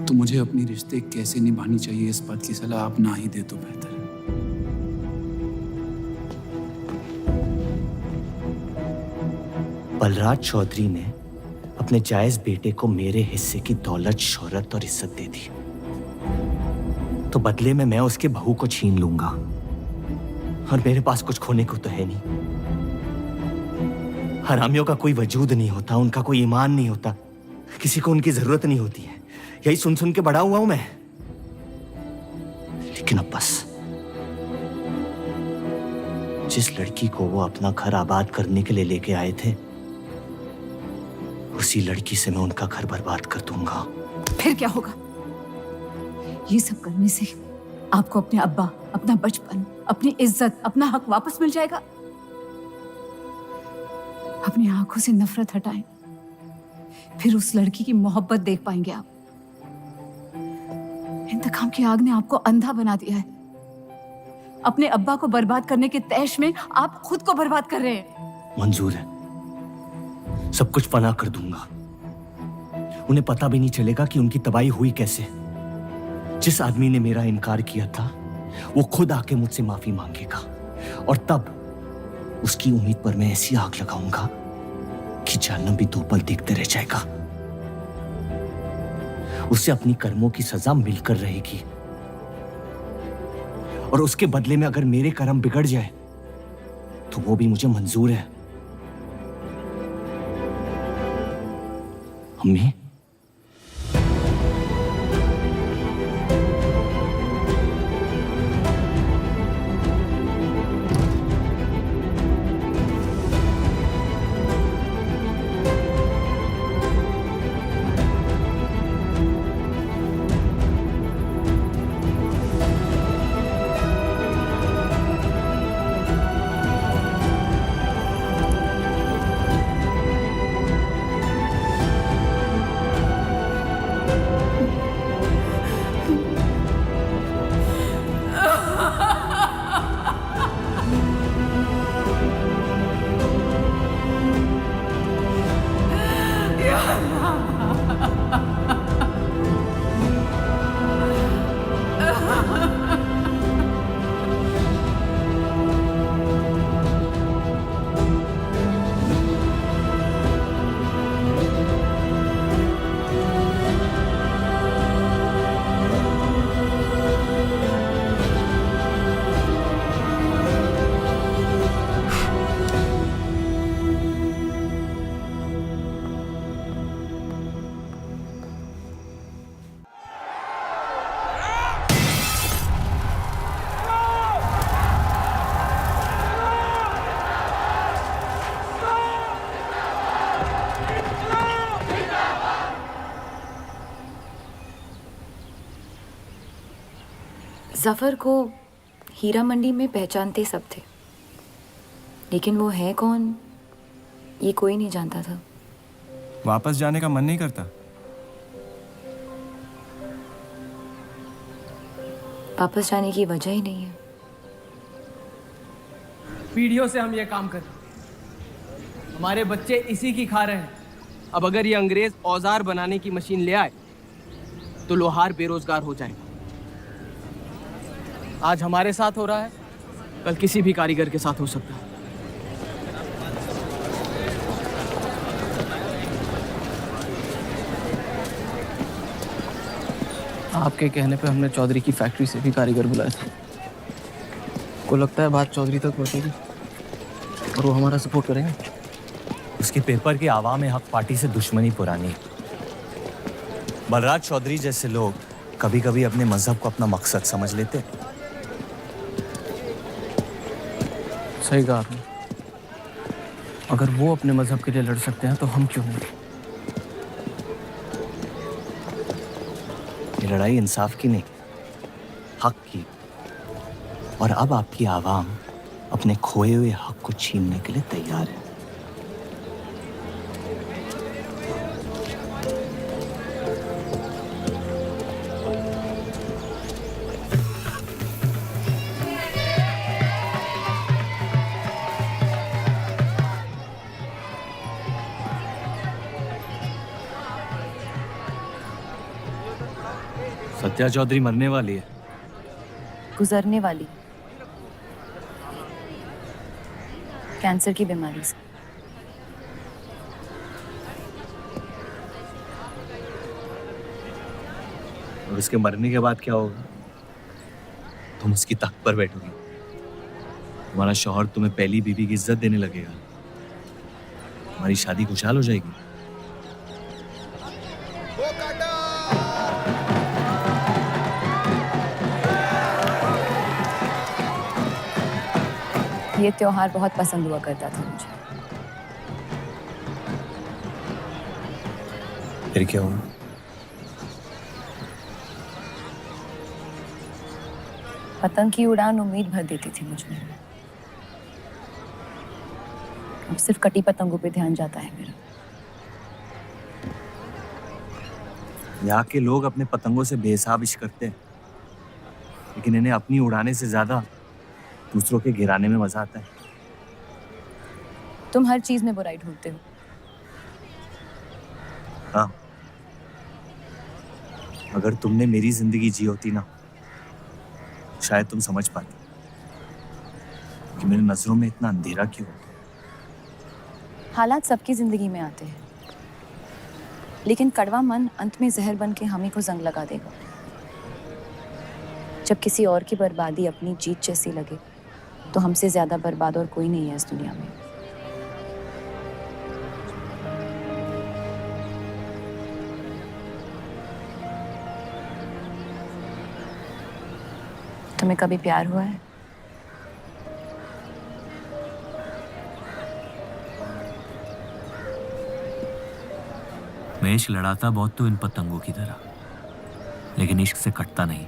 तो मुझे अपनी रिश्ते कैसे निभानी चाहिए इस बात की सलाह आप ना ही दे तो बेहतर है। बलराज चौधरी ने अपने जायज बेटे को मेरे हिस्से की दौलत, शोहरत और इज्जत दे दी, तो बदले में मैं उसके बहू को छीन लूंगा। और मेरे पास कुछ खोने को तो है नहीं। हरामियों का कोई वजूद नहीं होता, उनका कोई ईमान नहीं होता, किसी को उनकी जरूरत नहीं होती है। यही सुन सुन के बड़ा हुआ हूं मैं। लेकिन अब बस, जिस लड़की को वो अपना घर आबाद करने के लिए लेके आए थे, उसी लड़की से मैं उनका घर बर्बाद कर दूंगा। फिर क्या होगा? ये सब करने से आपको अपने अब्बा, अपना बचपन, अपनी इज्जत, अपना हक वापस मिल जाएगा। अपनी आंखों से नफरत हटाएं, फिर उस लड़की की मोहब्बत देख पाएंगे आप। इंतकाम की आग ने आपको अंधा बना दिया है। अपने अब्बा को बर्बाद करने के तैश में आप खुद को बर्बाद कर रहे हैं। मंजूर है, सब कुछ फना कर दूंगा। उन्हें पता भी नहीं चलेगा कि उनकी तबाही हुई कैसे। जिस आदमी ने मेरा इनकार किया था, वो खुद आके मुझसे माफी मांगेगा, और तब उसकी उम्मीद पर मैं ऐसी आग लगाऊंगा कि जहन्नम भी 2 पल देखते रह जाएगा। उसे अपनी कर्मों की सजा मिलकर रहेगी, और उसके बदले में अगर मेरे कर्म बिगड़ जाए तो वो भी मुझे मंजूर है। अम्मी, जफर को हीरा मंडी में पहचानते सब थे, लेकिन वो है कौन ये कोई नहीं जानता था। वापस जाने का मन नहीं करता? वापस जाने की वजह ही नहीं है। पीढ़ियों से हम ये काम कर रहे हैं, हमारे बच्चे इसी की खा रहे हैं। अब अगर ये अंग्रेज औजार बनाने की मशीन ले आए तो लोहार बेरोजगार हो जाएगा। आज हमारे साथ हो रहा है, कल किसी भी कारीगर के साथ हो सकता है। आपके कहने पे हमने चौधरी की फैक्ट्री से भी कारीगर बुलाए थे। को लगता है बात चौधरी तक पहुंचेगी और वो हमारा सपोर्ट करेंगे। उसके पेपर के आवाम हक पार्टी से दुश्मनी पुरानी है। बलराज चौधरी जैसे लोग कभी कभी अपने मजहब को अपना मकसद समझ लेते। सही कहा आपने। अगर वो अपने मजहब के लिए लड़ सकते हैं तो हम क्यों नहीं? ये लड़ाई इंसाफ की नहीं, हक की। और अब आपकी आवाम अपने खोए हुए हक को छीनने के लिए तैयार है। सत्या चौधरी मरने वाली है। गुजरने वाली, कैंसर की बीमारी से। और उसके मरने के बाद क्या होगा? तुम उसकी तख्त पर बैठोगी, तुम्हारा शौहर तुम्हें पहली बीवी की इज्जत देने लगेगा, तुम्हारी शादी खुशहाल हो जाएगी। ये त्योहार बहुत पसंद हुआ करता था मुझे। फिर क्या हुआ? पतंग की उड़ान उम्मीद भर देती थी मुझ में। अब सिर्फ कटी पतंगों पे ध्यान जाता है मेरा। यहाँ के लोग अपने पतंगों से बेहिसाब इश्क करते हैं, लेकिन इन्हें अपनी उड़ाने से ज्यादा दूसरों के गिराने में मजा आता है। तुम हर चीज में बुराई ढूंढते हो। हाँ, अगर तुमने मेरी जिंदगी जी होती ना, शायद तुम समझ पाती कि मेरी नजरों में इतना अंधेरा क्यों। हालात सबकी जिंदगी में आते हैं, लेकिन कड़वा मन अंत में जहर बन के हम ही को जंग लगा देगा। जब किसी और की बर्बादी अपनी जीत जैसी लगे तो हमसे ज्यादा बर्बाद और कोई नहीं है इस दुनिया में। तुम्हें कभी प्यार हुआ है? मैं इश्क लड़ाता बहुत तो इन पतंगों की तरह, लेकिन इश्क से कटता नहीं।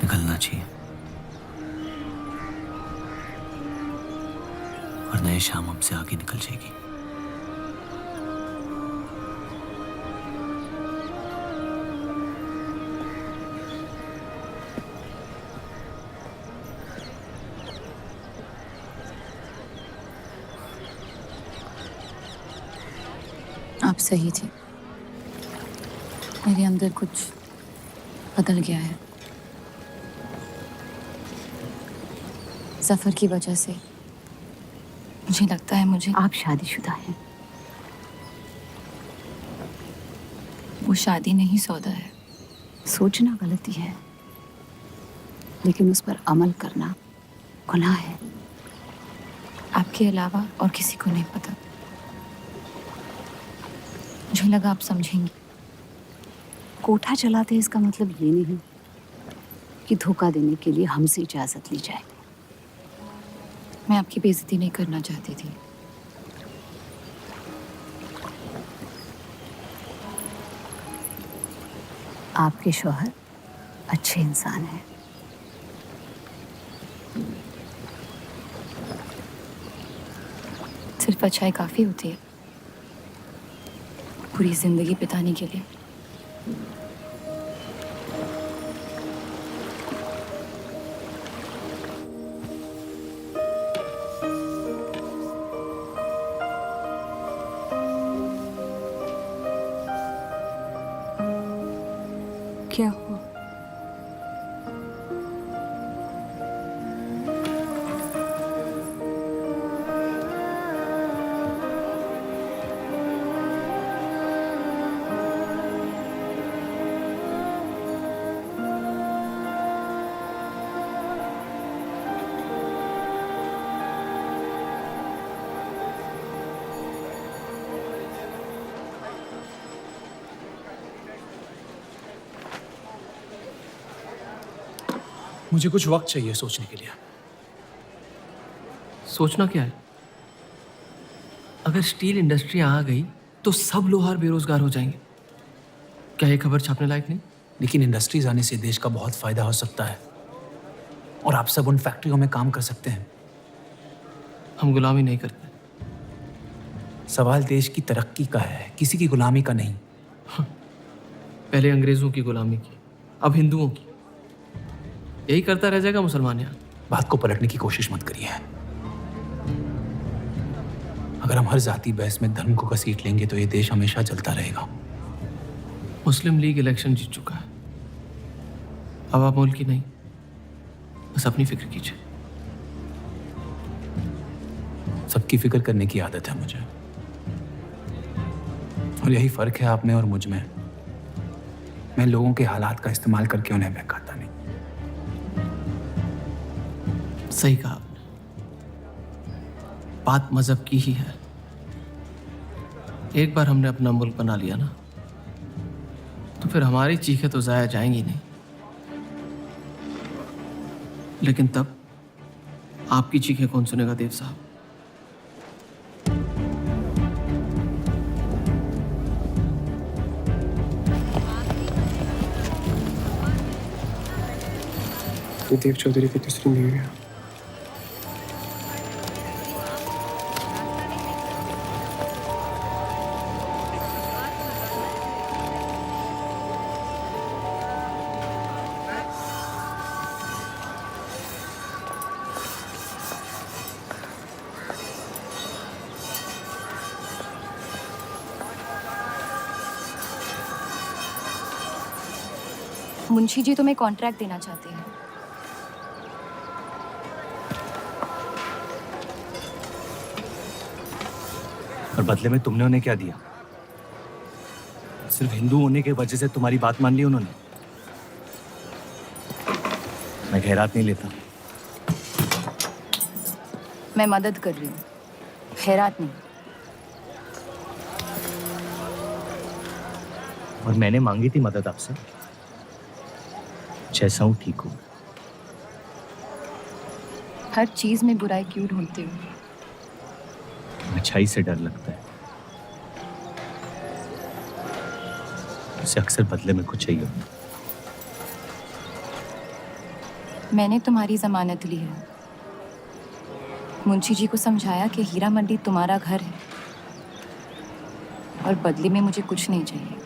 निकलना चाहिए, वरना ये शाम हमसे आगे निकल जाएगी। आप सही थे, मेरे अंदर कुछ बदल गया है। जफर की वजह से मुझे लगता है मुझे आप शादीशुदा हैं। वो शादी नहीं सौदा है। सोचना गलती है, लेकिन उस पर अमल करना गुनाह है। आपके अलावा और किसी को नहीं पता। मुझे लगा आप समझेंगी। कोठा चलाते इसका मतलब ये नहीं कि धोखा देने के लिए हमसे इजाजत ली जाए। मैं आपकी बेइज्जती नहीं करना चाहती थी। आपके शौहर अच्छे इंसान हैं। सिर्फ अच्छाई काफी होती है पूरी जिंदगी बिताने के लिए। क्या हुआ? मुझे कुछ वक्त चाहिए सोचने के लिए। सोचना क्या है? अगर स्टील इंडस्ट्री आ गई तो सब लोहार बेरोजगार हो जाएंगे। क्या ये खबर छापने लायक नहीं? लेकिन इंडस्ट्रीज आने से देश का बहुत फायदा हो सकता है और आप सब उन फैक्ट्रियों में काम कर सकते हैं। हम गुलामी नहीं करते। सवाल देश की तरक्की का है, किसी की गुलामी का नहीं। पहले अंग्रेजों की गुलामी की, अब हिंदुओं की। यही करता रह जाएगा मुसलमान यहाँ। बात को पलटने की कोशिश मत करिए। अगर हम हर जाति बहस में धर्म को घसीट लेंगे तो ये देश हमेशा चलता रहेगा। मुस्लिम लीग इलेक्शन जीत चुका है। अब आप मुल्क की नहीं, बस अपनी फिक्र कीजिए। सबकी फिक्र करने की आदत है मुझे, और यही फर्क है आप में और मुझ में। मैं लोगों के हालात का इस्तेमाल करके उन्हें बहकाता नहीं। सही कहा आपने। बात मजहब की ही है। एक बार हमने अपना मुल्क बना लिया ना, तो फिर हमारी चीखें तो जाया जाएंगी नहीं। लेकिन तब आपकी चीखें कौन सुनेगा देव साहब? ये देव चौधरी की तीसरी बीवी है। मुंशी जी तुम्हें कॉन्ट्रैक्ट देना चाहते हैं। और बदले में तुमने उन्हें क्या दिया? सिर्फ हिंदू होने की वजह से तुम्हारी बात मान ली उन्होंने? मैं खैरात नहीं लेता। मैं मदद कर रही हूँ, खैरात नहीं। और मैंने मांगी थी मदद आपसे। जैसा हूं ठीक हूं। हर चीज में बुराई क्यों ढूंढते हो? अच्छाई से डर लगता है। उसे अक्सर बदले में कुछ चाहिए होता। मैंने तुम्हारी जमानत ली है। मुंशी जी को समझाया कि हीरा मंडी तुम्हारा घर है और बदले में मुझे कुछ नहीं चाहिए।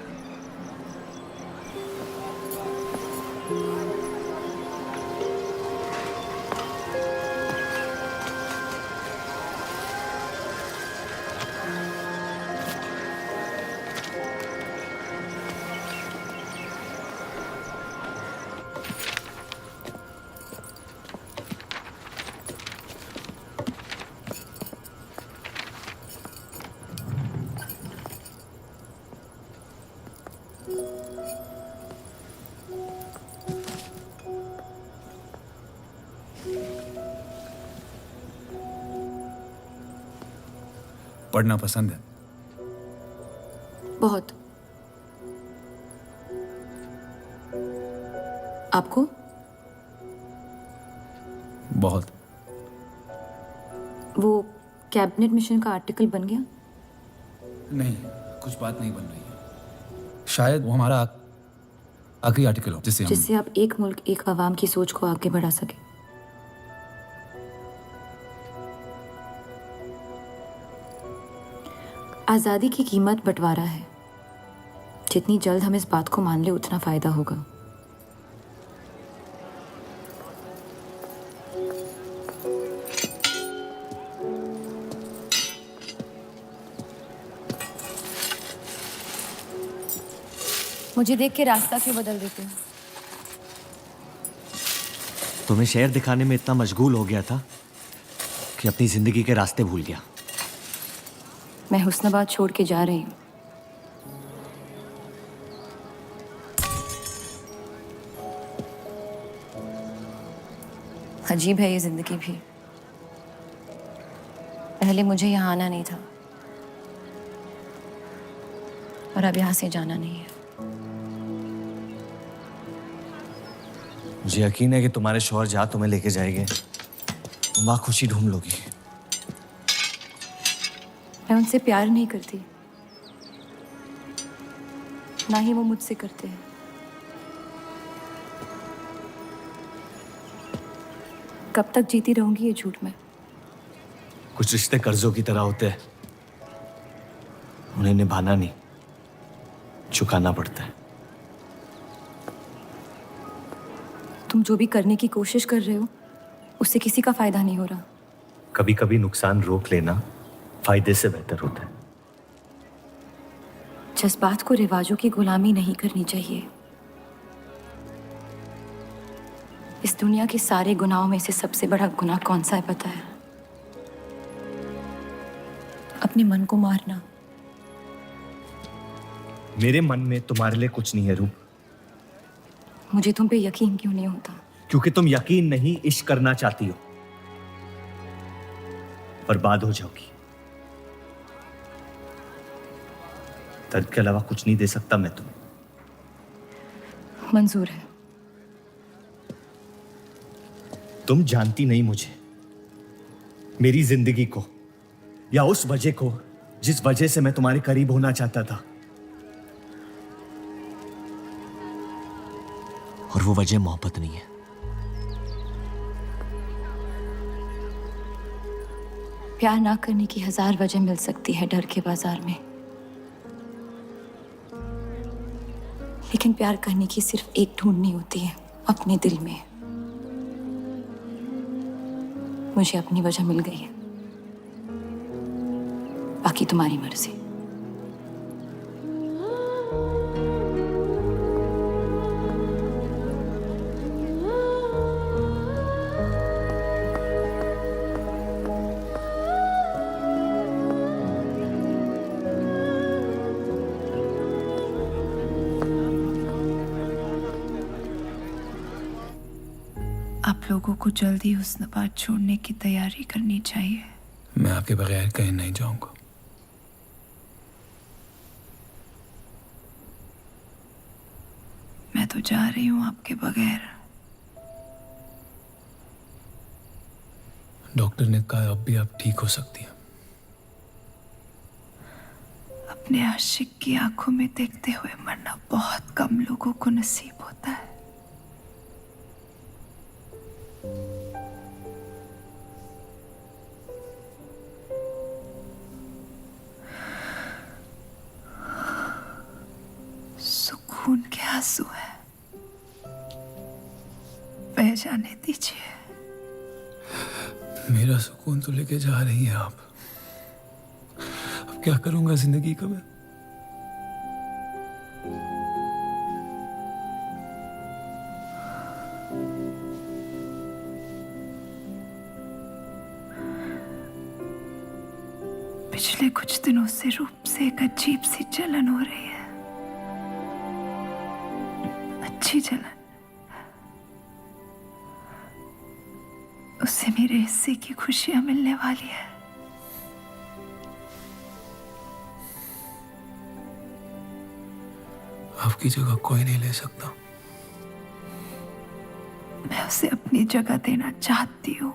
पढ़ना पसंद है? बहुत। आपको? बहुत। वो कैबिनेट मिशन का आर्टिकल बन गया? नहीं, कुछ बात नहीं बन रही है। शायद वो हमारा आखिरी आर्टिकल हो जिससे आप एक मुल्क एक अवाम की सोच को आगे बढ़ा सके। आज़ादी की कीमत बंटवारा है। जितनी जल्द हम इस बात को मान ले उतना फायदा होगा। मुझे देख के रास्ता क्यों बदल देते हो? तुम्हें शहर दिखाने में इतना मशगूल हो गया था कि अपनी जिंदगी के रास्ते भूल गया। मैं हुस्नाबाद छोड़ के जा रही हूँ। अजीब है ये जिंदगी भी। पहले मुझे यहाँ आना नहीं था और अब यहाँ से जाना नहीं है। मुझे यकीन है कि तुम्हारे शौहर जहाँ तुम्हें लेके जाएंगे तुम वहाँ खुशी ढूंढ लोगी। मैं उनसे प्यार नहीं करती, ना ही वो मुझसे करते हैं। कब तक जीती रहूंगी ये झूठ में? कुछ रिश्ते कर्जों की तरह होते हैं, उन्हें निभाना नहीं, चुकाना पड़ता है। तुम जो भी करने की कोशिश कर रहे हो उससे किसी का फायदा नहीं हो रहा। कभी कभी नुकसान रोक लेना फायदे से बेहतर होता है। जज्बात को रिवाजों की गुलामी नहीं करनी चाहिए। इस दुनिया के सारे गुनाहों में से सबसे बड़ा गुनाह कौन सा है पता है? अपने मन को मारना। मेरे मन में तुम्हारे लिए कुछ नहीं है रूप। मुझे तुम पे यकीन क्यों नहीं होता? क्योंकि तुम यकीन नहीं इश्क करना चाहती हो, बर्बाद हो जाओगी। दर्द के अलावा कुछ नहीं दे सकता मैं तुम्हें। मंजूर है। तुम जानती नहीं मुझे, मेरी जिंदगी को, या उस वजह को जिस वजह से मैं तुम्हारे करीब होना चाहता था। और वो वजह मोहब्बत नहीं है। प्यार ना करने की 1000 वजह मिल सकती है डर के बाजार में, लेकिन प्यार करने की सिर्फ एक ढूंढनी होती है, अपने दिल में। मुझे अपनी वजह मिल गई है, बाकी तुम्हारी मर्जी। आप लोगों को जल्दी हुस्नाबाद छोड़ने की तैयारी करनी चाहिए। मैं आपके बगैर कहीं नहीं जाऊंगा। मैं तो जा रही हूँ आपके बगैर। डॉक्टर ने कहा अब भी आप ठीक हो सकती हैं। अपने आशिक की आंखों में देखते हुए मरना बहुत कम लोगों को नसीब होता है। सुकून के आंसू है, बह जाने दीजिए। मेरा सुकून तो लेके जा रही हैं आप। अब क्या करूंगा जिंदगी का मैं? पिछले कुछ दिनों से रूप से एक अजीब सी जलन हो रही है, अच्छी जलन। उससे मेरे हिस्से की खुशियां मिलने वाली है। आपकी जगह कोई नहीं ले सकता। मैं उसे अपनी जगह देना चाहती हूँ।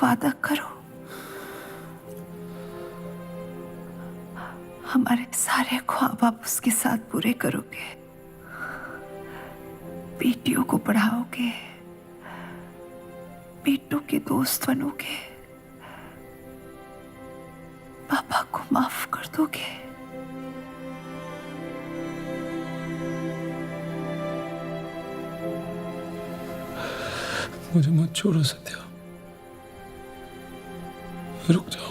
वादा करो, हमारे सारे ख्वाब आप उसके साथ पूरे करोगे, बेटियों को पढ़ाओगे, बेटों के दोस्त बनोगे, पापा को माफ कर दोगे। मुझे मत छोड़ो सत्या, रुक जाओ।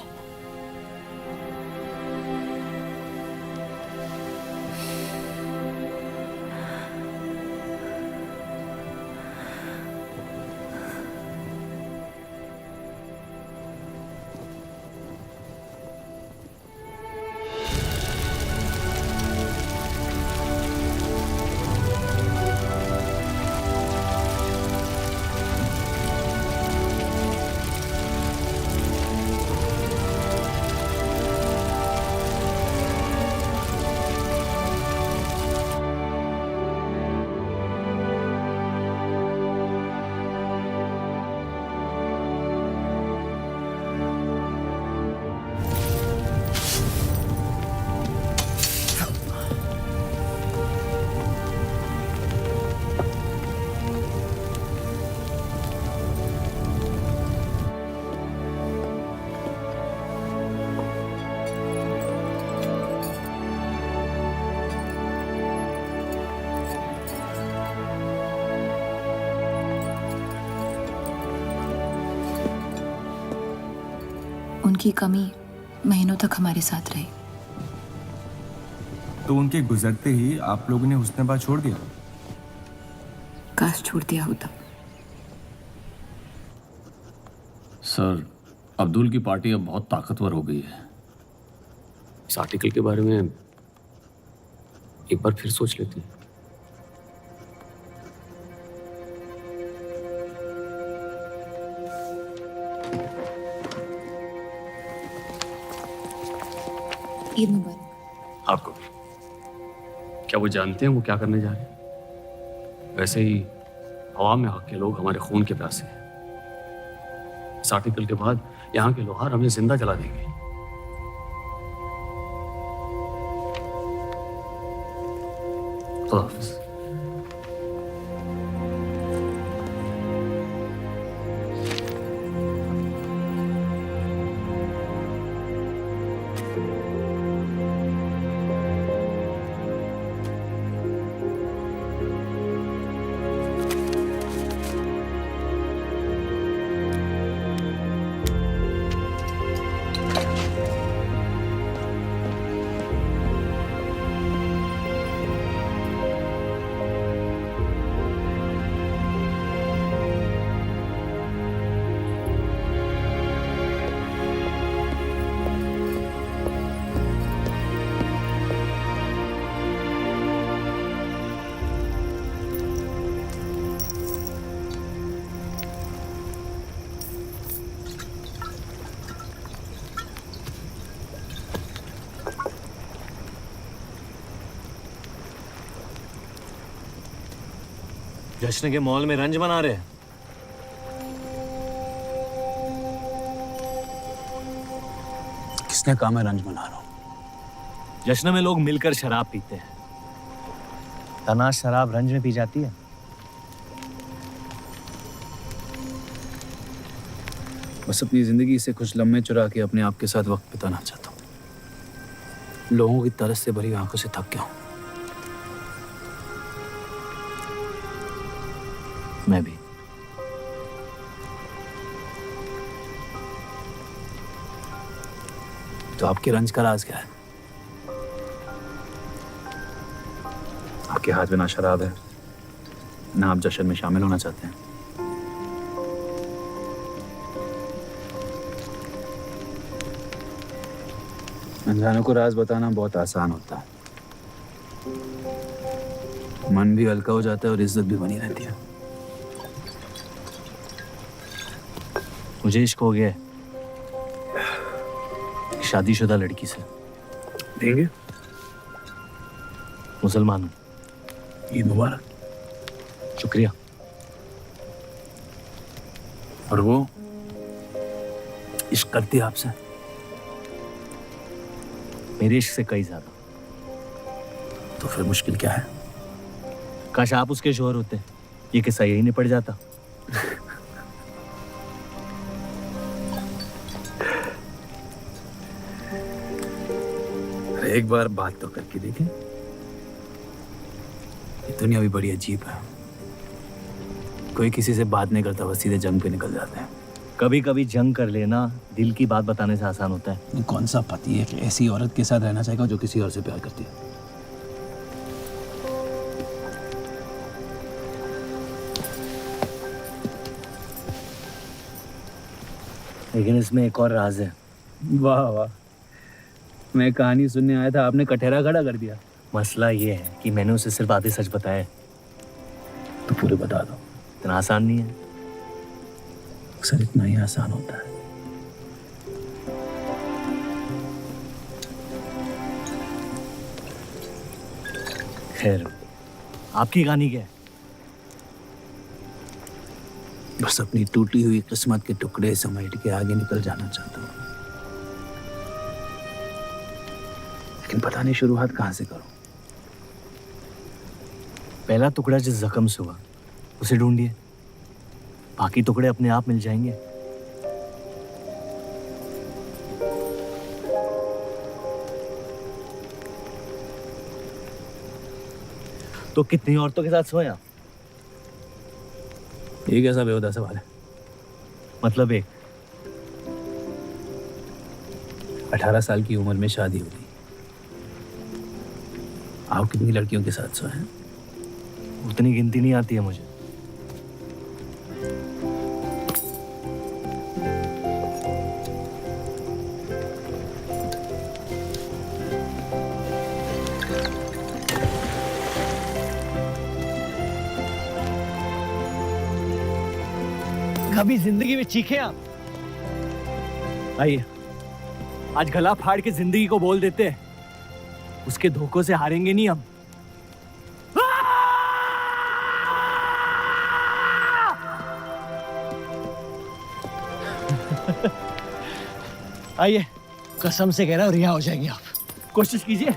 उनकी कमी महीनों तक हमारे साथ रही। तो उनके गुजरते ही आप लोगों ने हुस्नबाज छोड़ दिया? काश छोड़ दिया होता। सर, अब्दुल की पार्टी अब बहुत ताकतवर हो गई है। इस आर्टिकल के बारे में एक बार फिर सोच लेते हैं। ईद मुबारक। आपको भी। क्या वो जानते हैं वो क्या करने जा रहे हैं? वैसे ही अवाम में हक के लोग हमारे खून के प्यासे हैं। इस आर्टिकल के बाद यहाँ के लोहार हमें जिंदा जला देंगे। खुदा हाफिज। जश्न के मॉल में रंज बना रहे हैं। किसने कहा मैं रंज बना रहा हूं? जश्न में लोग मिलकर शराब पीते हैं। तना शराब रंज में पी जाती है। बस अपनी जिंदगी से कुछ लम्हे चुरा के अपने आप के साथ वक्त बिताना चाहता हूँ। लोगों की तरस से भरी आंखों से थक गया हूँ। मैं भी। तो आपके रंज का राज क्या है? आपके हाथ में ना शराब है, ना आप जश्न में शामिल होना चाहते हैं। अनजानों को राज बताना बहुत आसान होता है। मन भी हल्का हो जाता है और इज्जत भी बनी रहती है। मुझे इश्क हो गया। शादीशुदा लड़की से। देंगे? मुसलमान हूँ। ईद मुबारक। शुक्रिया। और वो इश्क करती है आपसे? मेरे इश्क से कई ज्यादा। तो फिर मुश्किल क्या है? काश आप उसके शोहर होते, ये किस्सा यही निपट जाता। एक बार बात तो करके देखें। ये दुनिया भी बड़ी अजीब है। कोई किसी से बात नहीं करता, बस सीधे जंग पे निकल जाते हैं। कभी कभी जंग कर लेना दिल की बात बताने से आसान होता है। कौन सा पति है कि ऐसी औरत के साथ रहना चाहेगा जो किसी और से प्यार करती है? लेकिन इसमें एक और राज है। वाह वाह, मैं कहानी सुनने आया था, आपने कटहरा खड़ा कर दिया। मसला ये है कि मैंने उसे सिर्फ आधे सच बताए। तो पूरे बता दो। इतना आसान नहीं है। अक्सर इतना ही आसान होता है। खैर, आपकी कहानी क्या है? बस अपनी टूटी हुई किस्मत के टुकड़े समेट के आगे निकल जाना चाहता हूँ, लेकिन पता नहीं शुरुआत कहाँ से करूं। पहला टुकड़ा जिस जख्म से हुआ उसे ढूंढिए, बाकी टुकड़े अपने आप मिल जाएंगे। तो कितनी औरतों के साथ सोए आप? ये कैसा बेहुदा सवाल है? मतलब एक 18 साल की उम्र में शादी होगी। आप कितनी लड़कियों के साथ सोए हैं? उतनी गिनती नहीं आती है मुझे। कभी जिंदगी में चीखे आप? आइए, आज गला फाड़ के जिंदगी को बोल देते हैं, उसके धोखों से हारेंगे नहीं हम। आइए, कसम से कह रहा हूं रिहा हो जाएंगे आप। कोशिश कीजिए।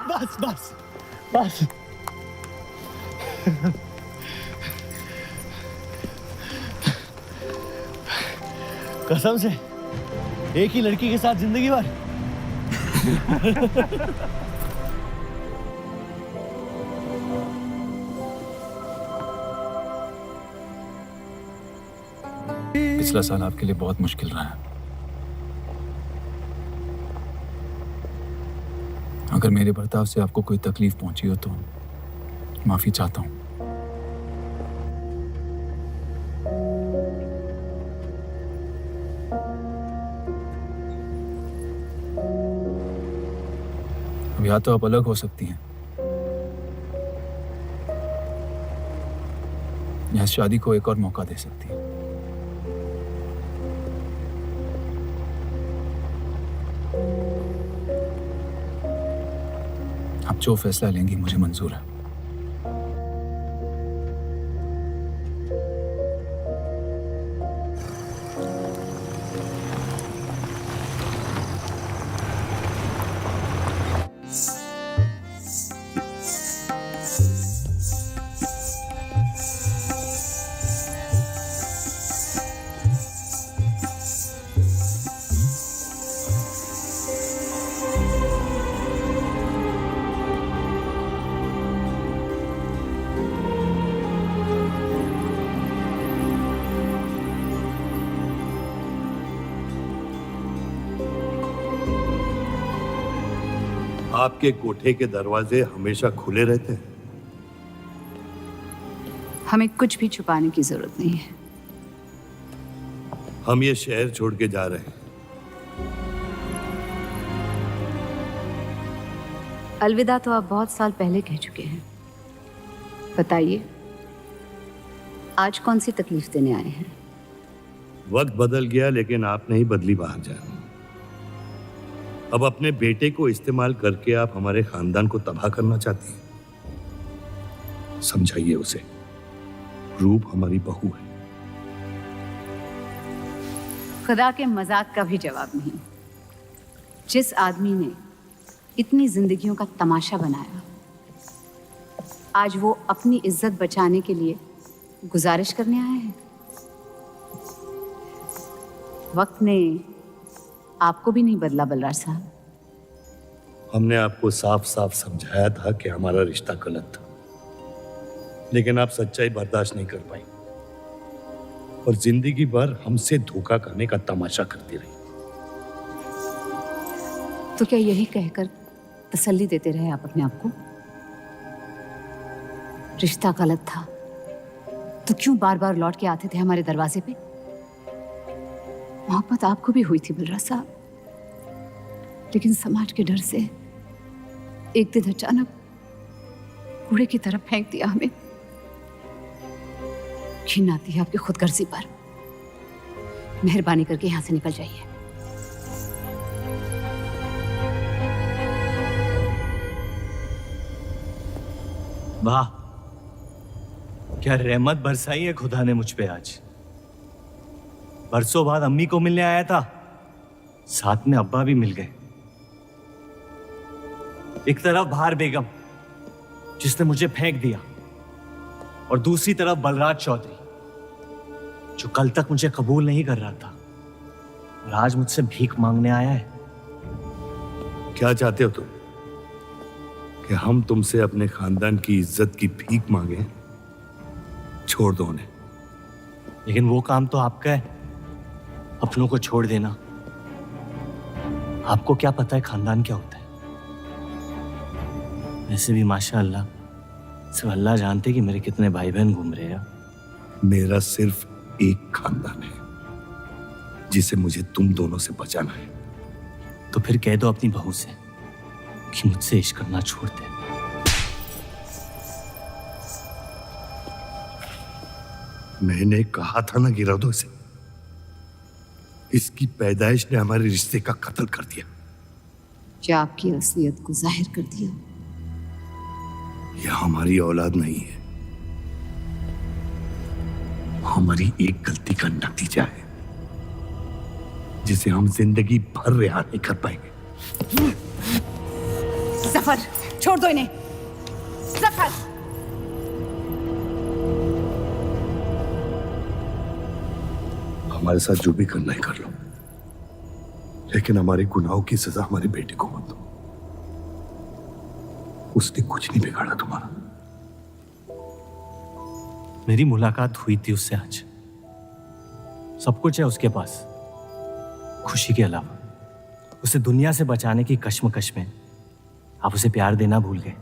बस बस बस। कसम से एक ही लड़की के साथ जिंदगी भर। पिछला साल आपके लिए बहुत मुश्किल रहा है। अगर मेरे बर्ताव से आपको कोई तकलीफ पहुंची हो तो माफी चाहता हूं। अब या तो आप अलग हो सकती हैं या इस शादी को एक और मौका दे सकती हैं। आप जो फैसला लेंगी मुझे मंजूर है। आपके कोठे के दरवाजे हमेशा खुले रहते हैं? हमें कुछ भी छुपाने की जरूरत नहीं है। हम ये शहर छोड़ के जा रहे हैं। अलविदा तो आप बहुत साल पहले कह चुके हैं। बताइए, आज कौन सी तकलीफ देने आए हैं? वक्त बदल गया, लेकिन आप नहीं बदली बाहर जान। अब अपने बेटे को इस्तेमाल करके आप हमारे खानदान को तबाह करना चाहती हैं। समझाइए उसे, रूप हमारी बहू है। खुदा के मजाक का भी जवाब नहीं। जिस आदमी ने इतनी जिंदगियों का तमाशा बनाया, आज वो अपनी इज्जत बचाने के लिए गुजारिश करने आए हैं। वक्त ने आपको भी नहीं बदला बलराज साहब। हमने आपको साफ साफ समझाया था कि हमारा रिश्ता गलत था, लेकिन आप सच्चाई बर्दाश्त नहीं कर पाई और जिंदगी भर हमसे धोखा करने का तमाशा करती रही। तो क्या यही कहकर तसल्ली देते रहे आप अपने आप को? रिश्ता गलत था तो क्यों बार बार लौट के आते थे हमारे दरवाजे पे? मोहब्बत आपको भी हुई थी बलराज साहब, लेकिन समाज के डर से एक दिन अचानक कूड़े की तरफ फेंक दिया हमें। घिन आती है आपकी खुदगर्जी पर। मेहरबानी करके यहां से निकल जाइए। वाह, क्या रहमत बरसाई है खुदा ने मुझ पे आज। बरसों बाद अम्मी को मिलने आया था, साथ में अब्बा भी मिल गए। एक तरफ बहार बेगम जिसने मुझे फेंक दिया और दूसरी तरफ बलराज चौधरी जो कल तक मुझे कबूल नहीं कर रहा था और आज मुझसे भीख मांगने आया है। क्या चाहते हो तुम? कि हम तुमसे अपने खानदान की इज्जत की भीख मांगे? छोड़ दो उन्हें। लेकिन वो काम तो आपका है, अपनों को छोड़ देना। आपको क्या पता है खानदान क्या होता है? वैसे भी माशाअल्लाह सिर्फ अल्लाह जानते कि मेरे कितने भाई बहन घूम रहे हैं। मेरा सिर्फ एक खानदान है जिसे मुझे तुम दोनों से बचाना है। तो फिर कह दो अपनी बहू से कि मुझसे इश्क करना छोड़ दे। मैंने कहा था ना, गिरा दो इसे। इसकी पैदाइश ने हमारे रिश्ते का कत्ल कर दिया। क्या आपकी असलियत को जाहिर कर दिया? यह हमारी औलाद नहीं है, हमारी एक गलती का नतीजा है जिसे हम जिंदगी भर रिहा नहीं कर पाएंगे। जफर, छोड़ दो इन्हें। जफर, हमारे साथ जो भी करना है कर लो, लेकिन हमारे गुनाहों की सजा हमारे बेटे को मत दो। उसने कुछ नहीं बिगाड़ा तुम्हारा। मेरी मुलाकात हुई थी उससे आज। सब कुछ है उसके पास, खुशी के अलावा। उसे दुनिया से बचाने की कश्मकश में आप उसे प्यार देना भूल गए।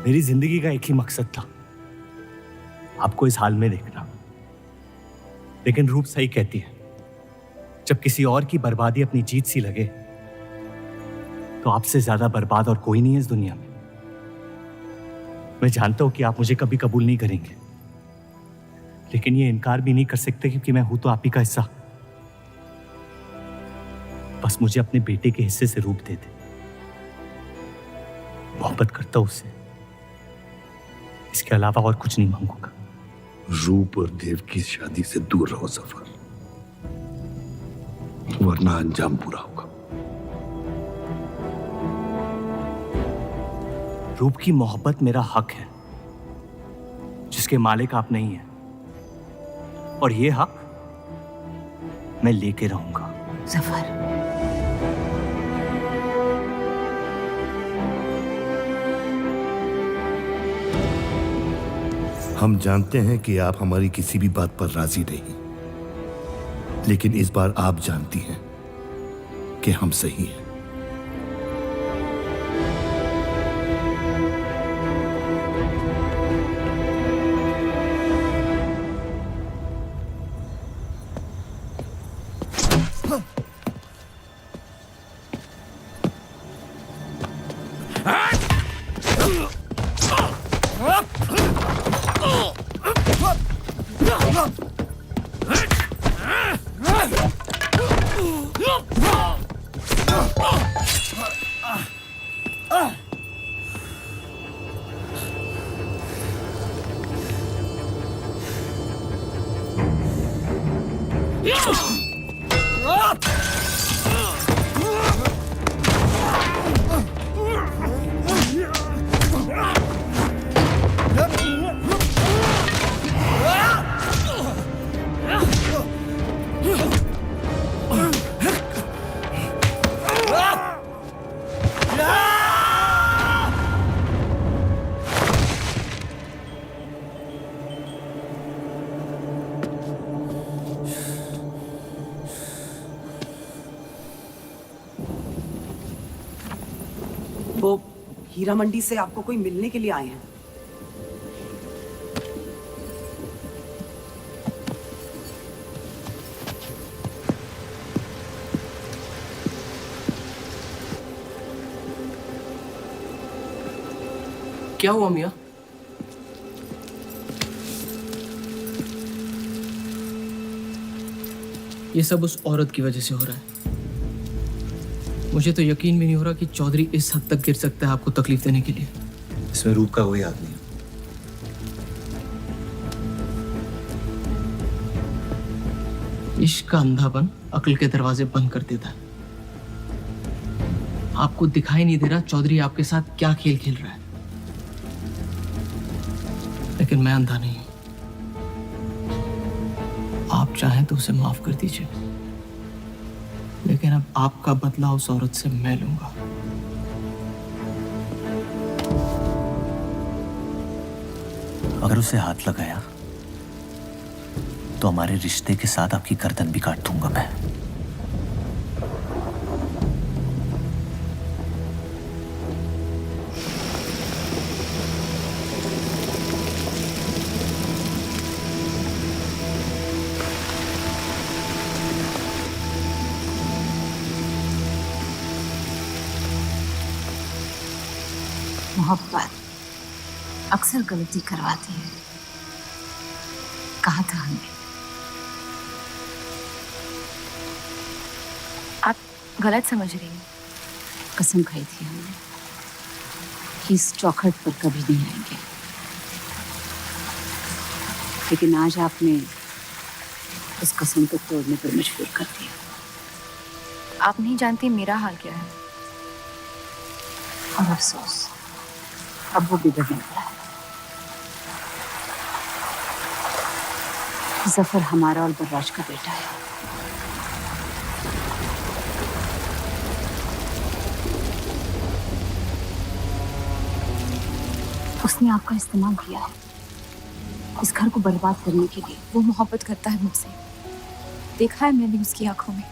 मेरी जिंदगी का एक ही मकसद था, आपको इस हाल में देखना। लेकिन रूप सही कहती है, जब किसी और की बर्बादी अपनी जीत सी लगे तो आपसे ज्यादा बर्बाद और कोई नहीं है इस दुनिया में। मैं जानता हूं कि आप मुझे कभी कबूल नहीं करेंगे, लेकिन ये इनकार भी नहीं कर सकते क्योंकि मैं हूं तो आप ही का हिस्सा। बस मुझे अपने बेटे के हिस्से से रूप दे दे। मोहब्बत करता हूं उससे, इसके अलावा और कुछ नहीं मांगूंगा। रूप और देव की शादी से दूर रहो सफर, वरना अंजाम बुरा होगा। रूप की मोहब्बत मेरा हक है जिसके मालिक आप नहीं हैं, और ये हक मैं लेके रहूंगा। जफर, हम जानते हैं कि आप हमारी किसी भी बात पर राजी नहीं, लेकिन इस बार आप जानती हैं कि हम सही हैं। वो हीरा मंडी से आपको कोई मिलने के लिए आए हैं। क्या हुआ मियाँ? ये सब उस औरत की वजह से हो रहा है। मुझे तो यकीन भी नहीं हो रहा कि चौधरी इस हद तक गिर सकता है आपको तकलीफ देने के लिए। इसमें रूप का कोई हाथ नहीं। इश्क का अंधापन अक्ल के दरवाजे बंद कर देता है। आपको दिखाई नहीं दे रहा चौधरी आपके साथ क्या खेल खेल रहा है, लेकिन मैं अंधा नहीं हूं। आप चाहें तो उसे माफ कर दीजिए, लेकिन अब आपका बदला उस औरत से मैं लूंगा। अगर उसे हाथ लगाया तो हमारे रिश्ते के साथ आपकी गर्दन भी काट दूंगा मैं। मोहब्बत अक्सर गलती करवाती है, कहा था हमने। आप गलत समझ रही हैं। कसम खाई थी हमने कि इस चौखट पर कभी नहीं आएंगे, लेकिन आज आपने उस कसम को तोड़ने पर मजबूर कर दिया। आप नहीं जानती मेरा हाल क्या है। और अफसोस अब वो बिगड़ने लगा है। जफर हमारा और बर्राज का बेटा है। उसने आपका इस्तेमाल किया है इस घर को बर्बाद करने के लिए। वो मोहब्बत करता है मुझसे, देखा है मैंने उसकी आंखों में।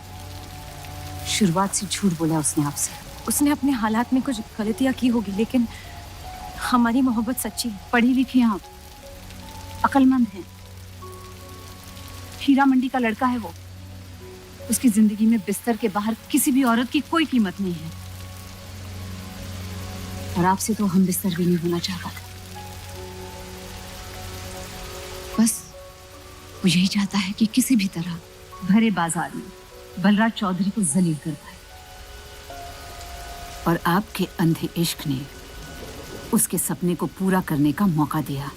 शुरुआत से झूठ बोला उसने आपसे। उसने अपने हालात में कुछ गलतियां की होगी, लेकिन हमारी मोहब्बत सच्ची है। पढ़ी लिखी हैं आप, अक्लमंद हैं। हीरा मंडी का लड़का है वो। उसकी जिंदगी में बिस्तर के बाहर किसी भी औरत की कोई कीमत नहीं है। और आपसे तो हम बिस्तर भी नहीं होना चाहता था। बस वो यही चाहता है कि किसी भी तरह भरे बाजार में बलराज चौधरी को जलील कर पाए। और आपके अंधे इश्क ने उसके सपने को पूरा करने का मौका दिया।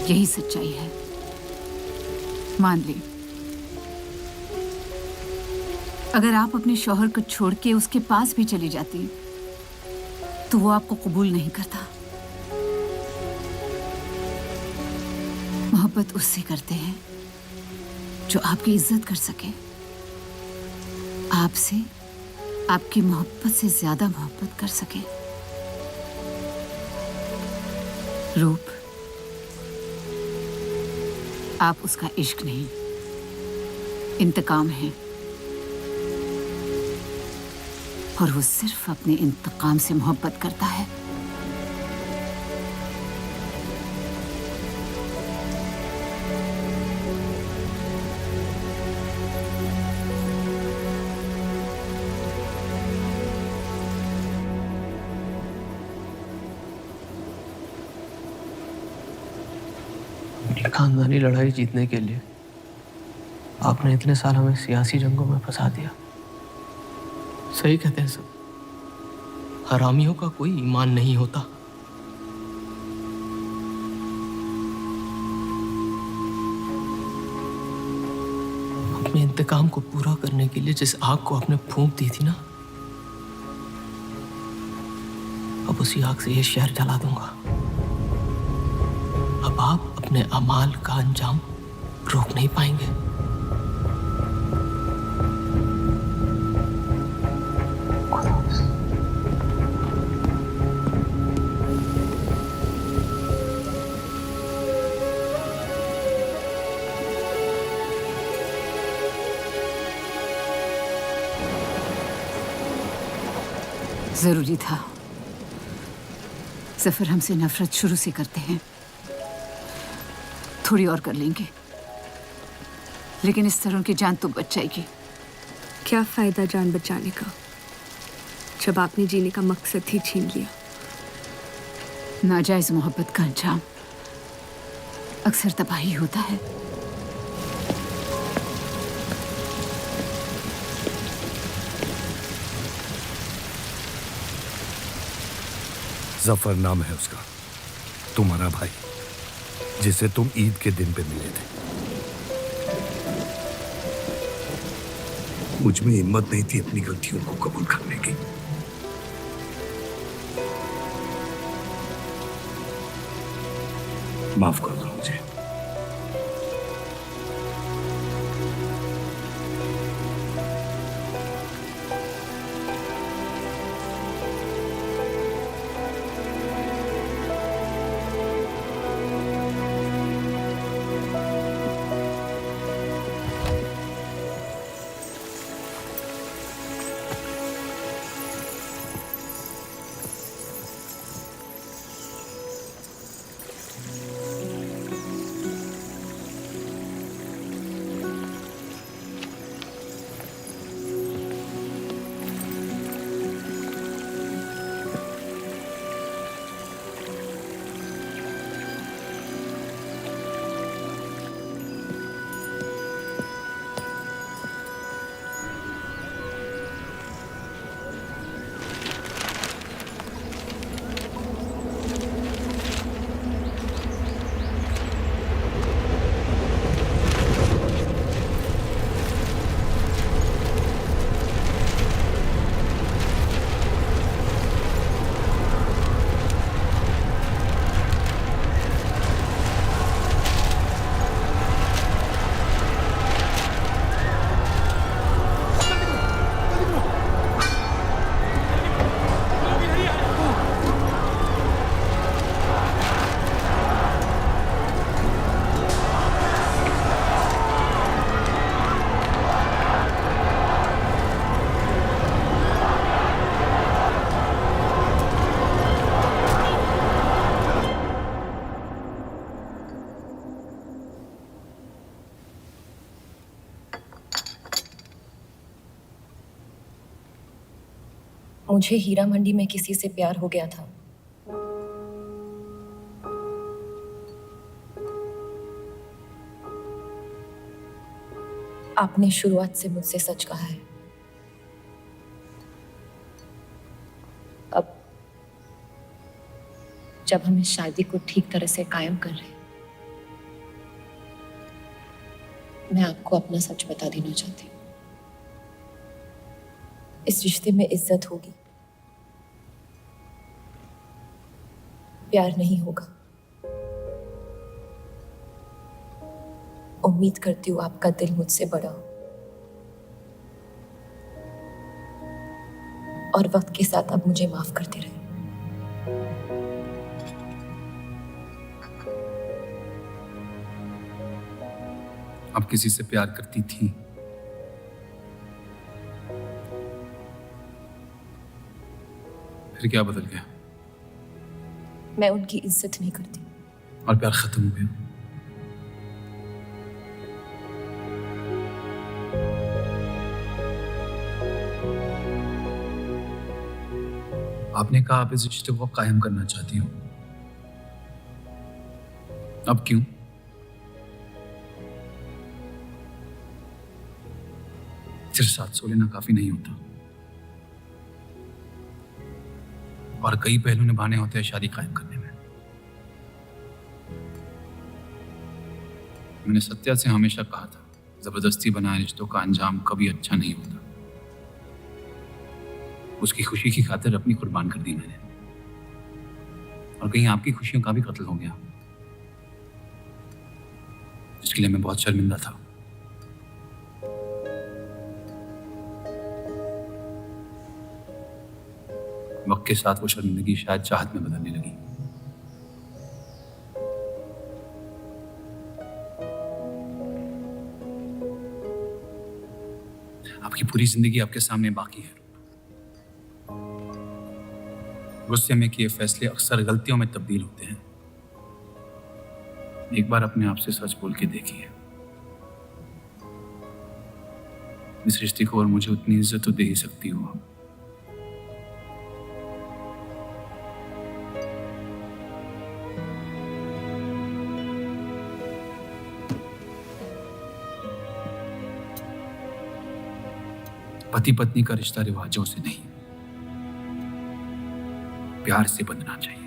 यही सच्चाई है, मान ली। अगर आप अपने शौहर को छोड़ के उसके पास भी चली जाती तो वो आपको कबूल नहीं करता। मोहब्बत उससे करते हैं जो आपकी इज्जत कर सके, आपसे आपकी मोहब्बत से ज्यादा मोहब्बत कर सके। रूप, आप उसका इश्क नहीं, इंतकाम है। और वो सिर्फ अपने इंतकाम से मोहब्बत करता है। खानदानी लड़ाई जीतने के लिए आपने इतने साल हमें सियासी जंगों में फंसा दिया। सही कहते हैं सब, हरामियों का कोई ईमान नहीं होता। अपने इंतकाम को पूरा करने के लिए जिस आग को आपने फूंक दी थी ना, अब उसी आग से ये शहर जला दूंगा। अब आप अपने अमाल का अंजाम रोक नहीं पाएंगे। जरूरी था। जफर हमसे नफरत शुरू से करते हैं। थोड़ी और कर लेंगे, लेकिन इस तरह उनकी जान तो बच जाएगी। क्या फायदा जान बचाने का जब आपने जीने का मकसद ही छीन लिया। नाजायज मोहब्बत का अंजाम अक्सर तबाही होता है। जफर नाम है उसका, तुम्हारा भाई, जिसे तुम ईद के दिन पे मिले थे। मुझ में हिम्मत नहीं थी अपनी गलतियों को कबूल करने की। माफ कर दो मुझे। मुझे हीरा मंडी में किसी से प्यार हो गया था। आपने शुरुआत से मुझसे सच कहा है। अब जब हम इस शादी को ठीक तरह से कायम कर रहे हैं, मैं आपको अपना सच बता देना चाहती हूँ। इस रिश्ते में इज्जत होगी, प्यार नहीं होगा। उम्मीद करती हूँ आपका दिल मुझसे बड़ा हो और वक्त के साथ आप मुझे माफ करते रहे। आप किसी से प्यार करती थी? फिर क्या बदल गया? मैं उनकी इज्जत नहीं करती। और प्यार खत्म हो गया? आपने कहा आप इस रिश्ते को कायम करना चाहती हो, अब क्यों? सिर्फ 700 लेना काफी नहीं होता, और कई पहलू निभाने होते हैं शादी कायम करने में। मैंने सत्या से हमेशा कहा था, जबरदस्ती बनाए रिश्तों का अंजाम कभी अच्छा नहीं होता। उसकी खुशी की खातिर अपनी कुर्बान कर दी मैंने, और कहीं आपकी खुशियों का भी कत्ल हो गया, जिसके लिए मैं बहुत शर्मिंदा था। वक्त के साथ वो शर्मिंदगी शायद चाहत में बदलने लगी। आपकी पूरी जिंदगी आपके सामने बाकी है। गुस्से में किए फैसले अक्सर गलतियों में तब्दील होते हैं। एक बार अपने आप से सच बोल के देखिए, इस रिश्ते को और मुझे उतनी इज्जत तो दे ही सकती हो आप। पति पत्नी का रिश्ता रिवाजों से नहीं, प्यार से बंधना चाहिए।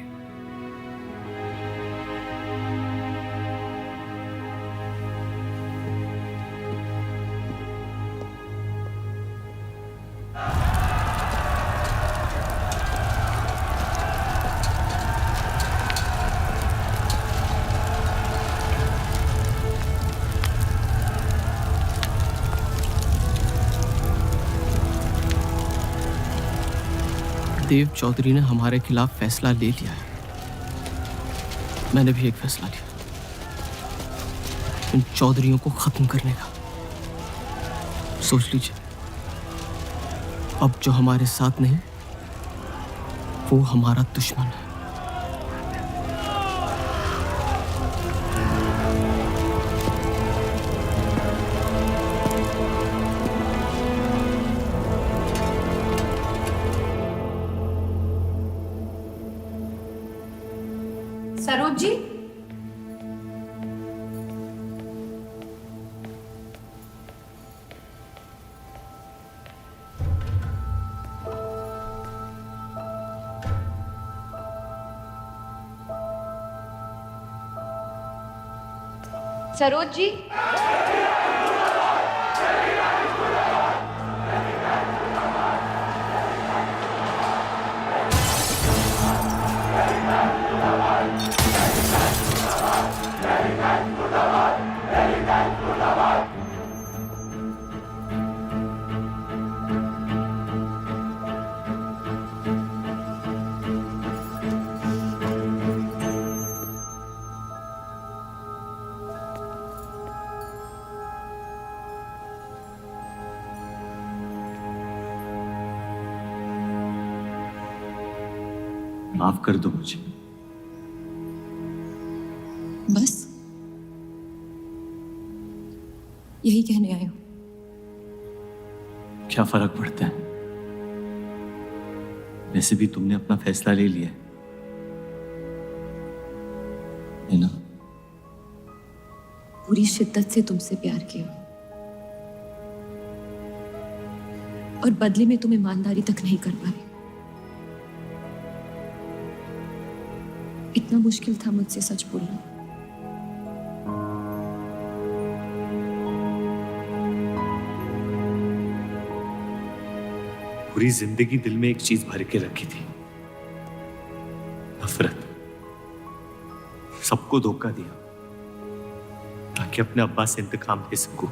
देव चौधरी ने हमारे खिलाफ फैसला ले लिया है। मैंने भी एक फैसला लिया, इन चौधरियों को खत्म करने का। सोच लीजिए, अब जो हमारे साथ नहीं, वो हमारा दुश्मन है। सरोज जी, सरोज जी, माफ कर दो मुझे। बस यही कहने आए हो? क्या फर्क पड़ता है, वैसे भी तुमने अपना फैसला ले लिया है ना। पूरी शिद्दत से तुमसे प्यार किया, और बदले में तुम ईमानदारी तक नहीं कर पाए। इतना मुश्किल था मुझसे सच बोलना। पूरी जिंदगी दिल में एक चीज भर के रखी थी, नफरत। सबको धोखा दिया ताकि अपने अब्बा से इंतकाम ले सकूं।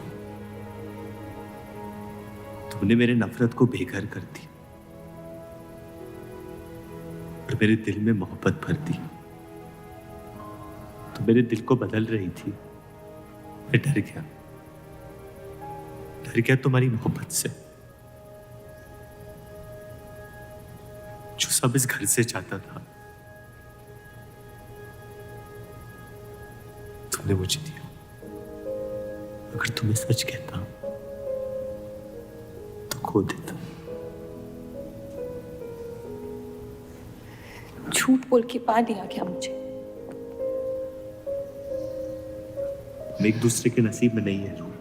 तुमने मेरे नफरत को बेघर कर दी और मेरे दिल में मोहब्बत भर दी। तो मेरे दिल को बदल रही थी, मैं डर गया तुम्हारी मोहब्बत से, जो सब इस घर से चाहता था तुमने मुझे दिया। अगर तुम्हें सच कहता तो खो देता। झूठ बोल के पा लिया क्या मुझे? हम एक दूसरे के नसीब में नहीं है रूह।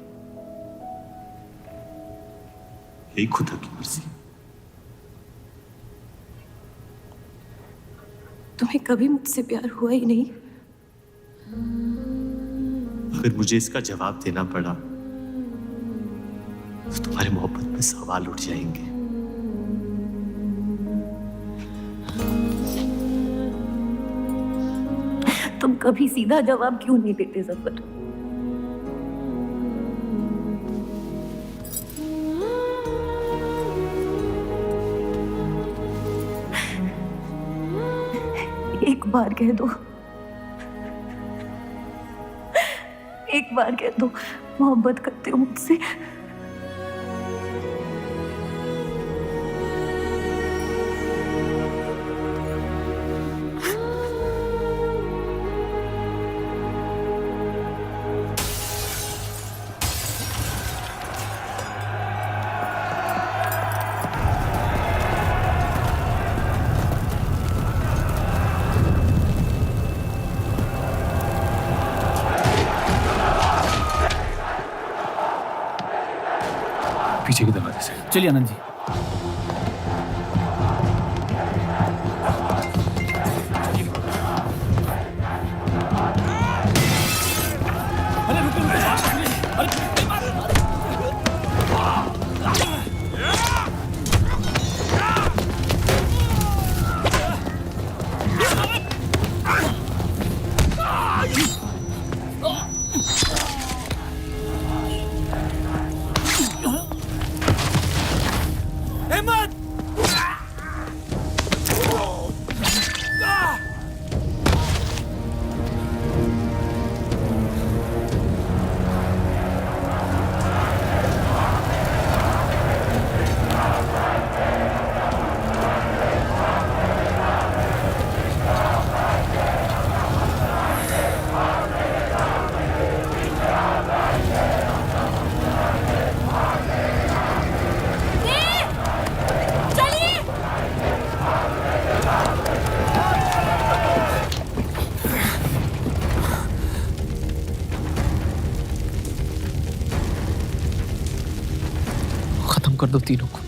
यही खुदा की मर्जी। तुम्हें कभी मुझसे प्यार हुआ ही नहीं? अगर मुझे इसका जवाब देना पड़ा तो तुम्हारे मोहब्बत में सवाल उठ जाएंगे। तुम कभी सीधा जवाब क्यों नहीं देते जफर? एक बार कह दो, एक बार कह दो मोहब्बत करते हो मुझसे। पीछे के दरवाजे से। चलिए आनंद जी। खत्म कर दो तीनों को।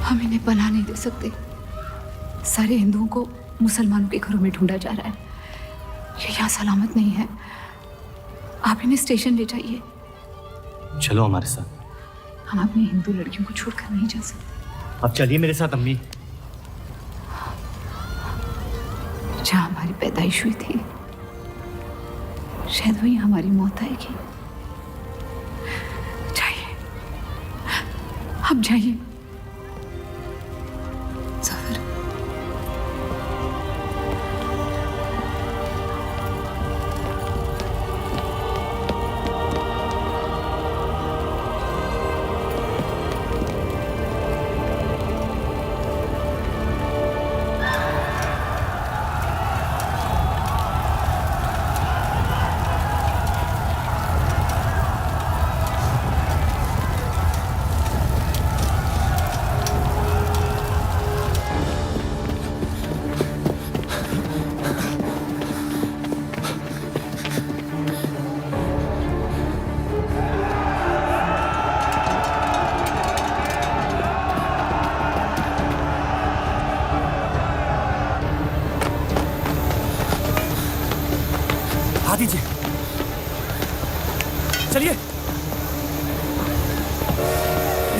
हम इन्हें पनाह नहीं दे सकते। सारे हिंदुओं को मुसलमानों के घरों में ढूंढा जा रहा है। ये यहाँ सलामत नहीं है। आप इन्हें स्टेशन ले जाइए। चलो हमारे साथ। हम अपनी हिंदू लड़कियों को छोड़कर नहीं जा सकते। अब चलिए मेरे साथ अम्मी। जहाँ हमारी पैदाइश हुई थी शायद वहीं हमारी मौत आएगी। जाइए, अब जाइए।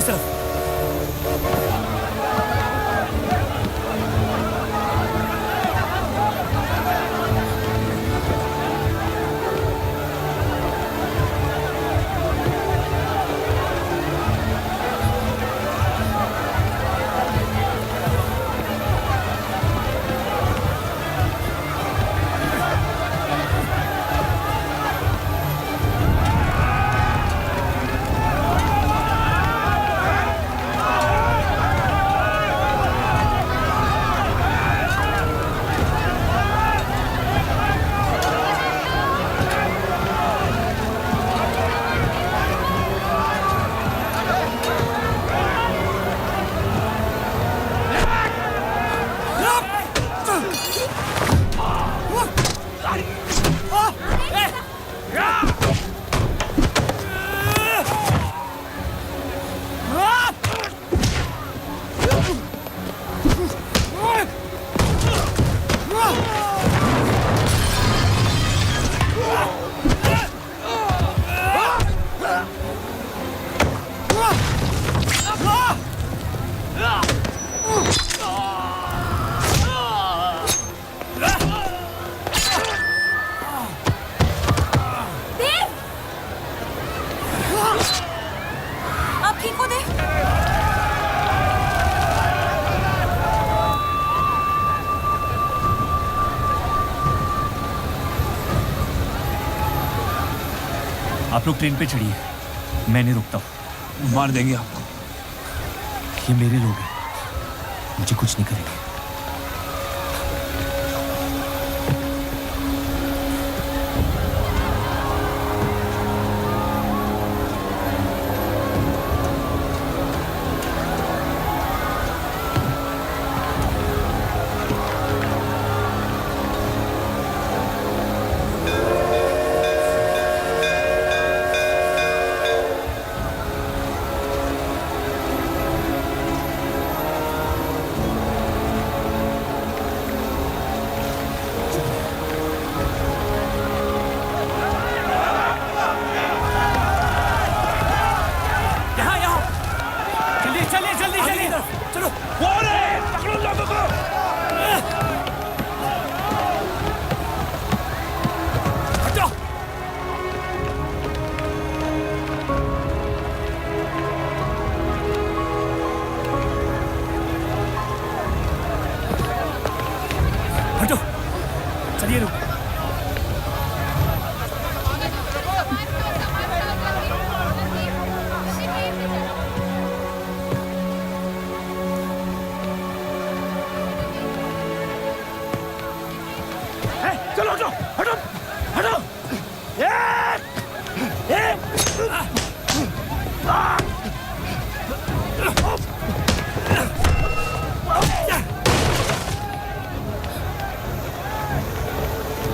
इस तरफ। आप लोग ट्रेन पे चढ़िए, मैं नहीं रुकता हूँ। मार देंगे आपको। ये मेरे लोग हैं, मुझे कुछ नहीं करेंगे।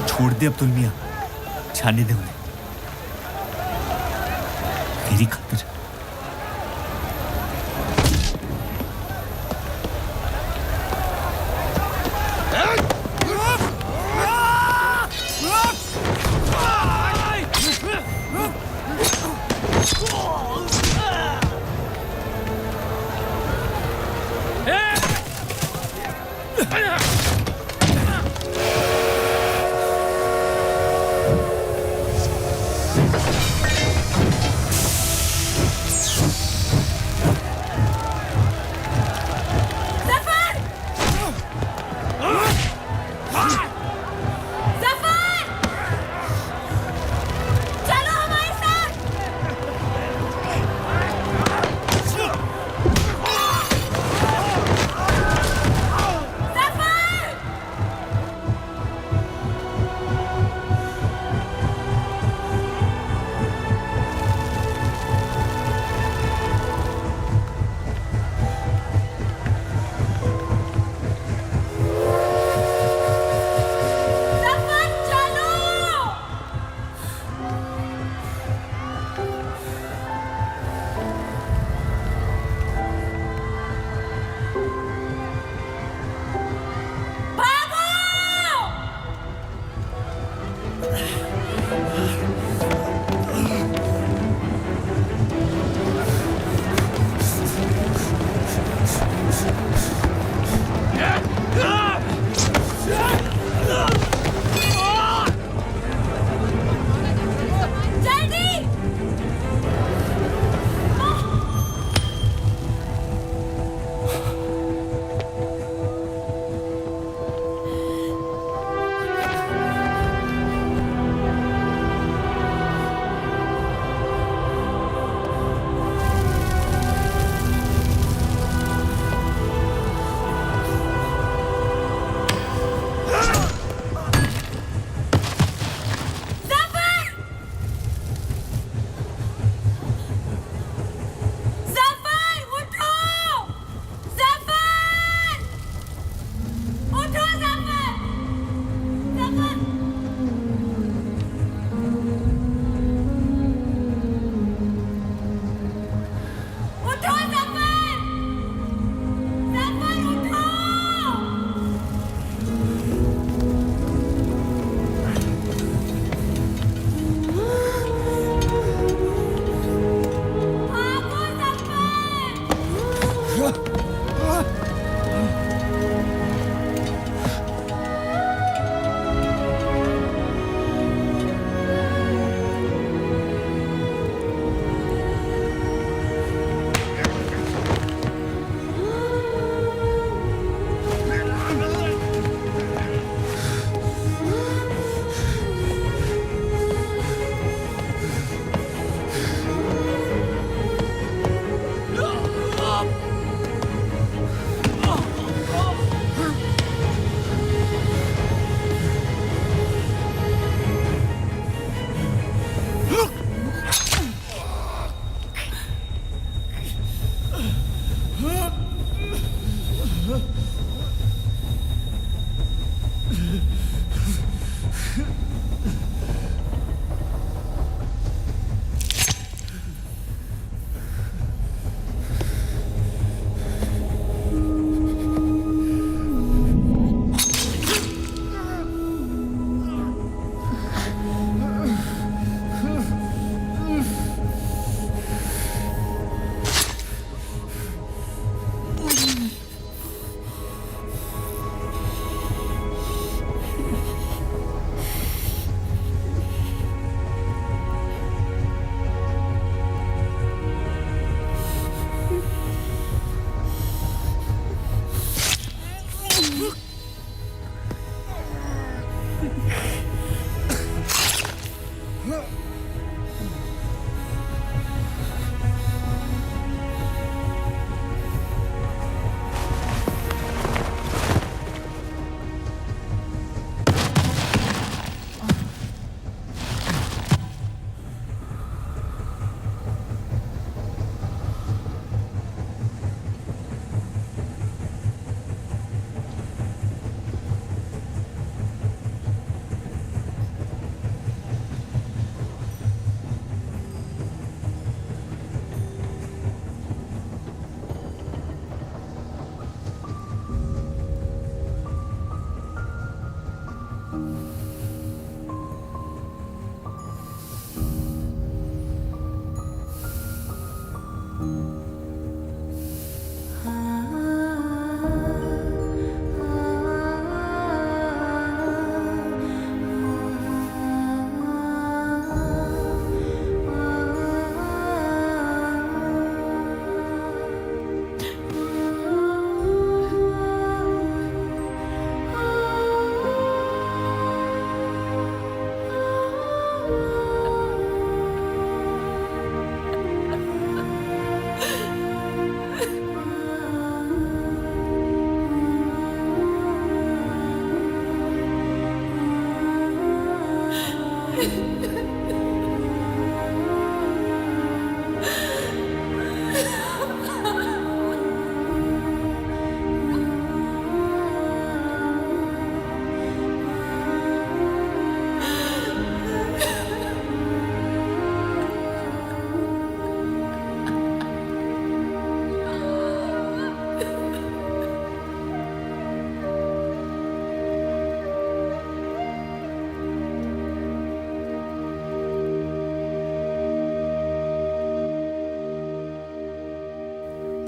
छोड़ दे अब्दुल मियां, छाने दे उन्हें मेरी खातिर।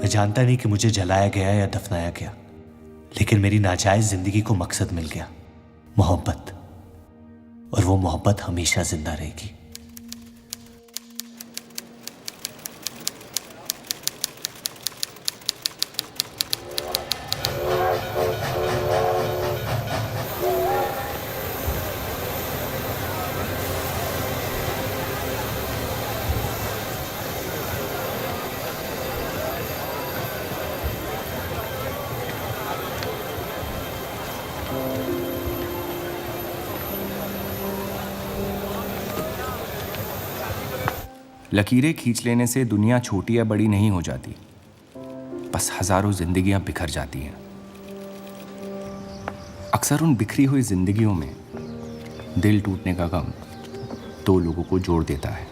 मैं जानता नहीं कि मुझे जलाया गया या दफनाया गया, लेकिन मेरी नाजायज जिंदगी को मकसद मिल गया, मोहब्बत। और वो मोहब्बत हमेशा जिंदा रहेगी। लकीरें खींच लेने से दुनिया छोटी या बड़ी नहीं हो जाती, बस हजारों जिंदगियां बिखर जाती हैं। अक्सर उन बिखरी हुई जिंदगियों में दिल टूटने का गम दो लोगों को जोड़ देता है।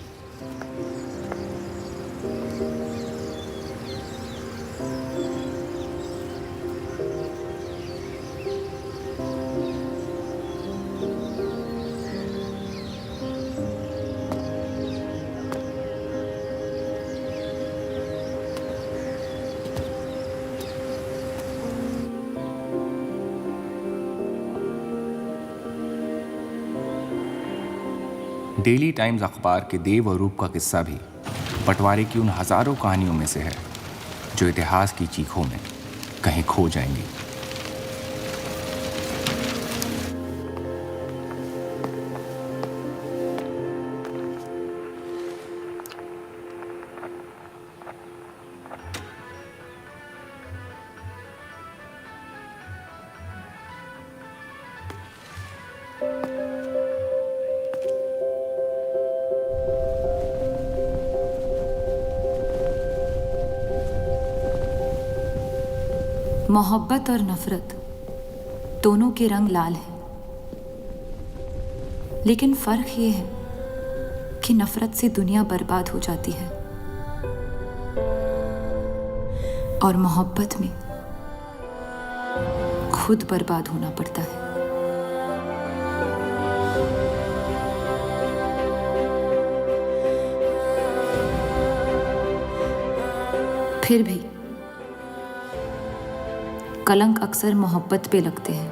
डेली टाइम्स अखबार के देव और रूप का किस्सा भी बंटवारे की उन हजारों कहानियों में से है जो इतिहास की चीखों में कहीं खो जाएंगी। मोहब्बत और नफरत दोनों के रंग लाल हैं, लेकिन फर्क ये है कि नफरत से दुनिया बर्बाद हो जाती है और मोहब्बत में खुद बर्बाद होना पड़ता है। फिर भी कलंक अक्सर मोहब्बत पे लगते हैं।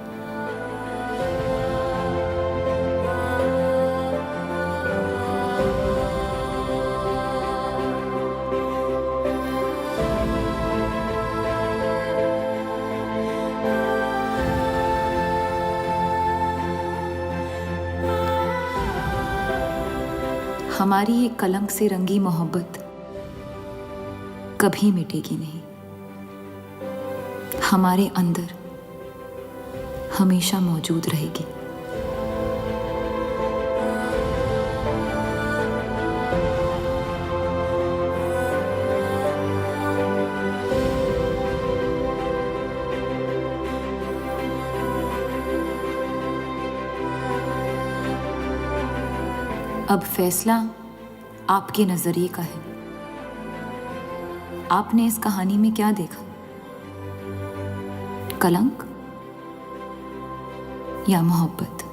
हमारी ये कलंक से रंगी मोहब्बत कभी मिटेगी नहीं, हमारे अंदर हमेशा मौजूद रहेगी। अब फैसला आपके नजरिए का है। आपने इस कहानी में क्या देखा? कलंक या मोहब्बत?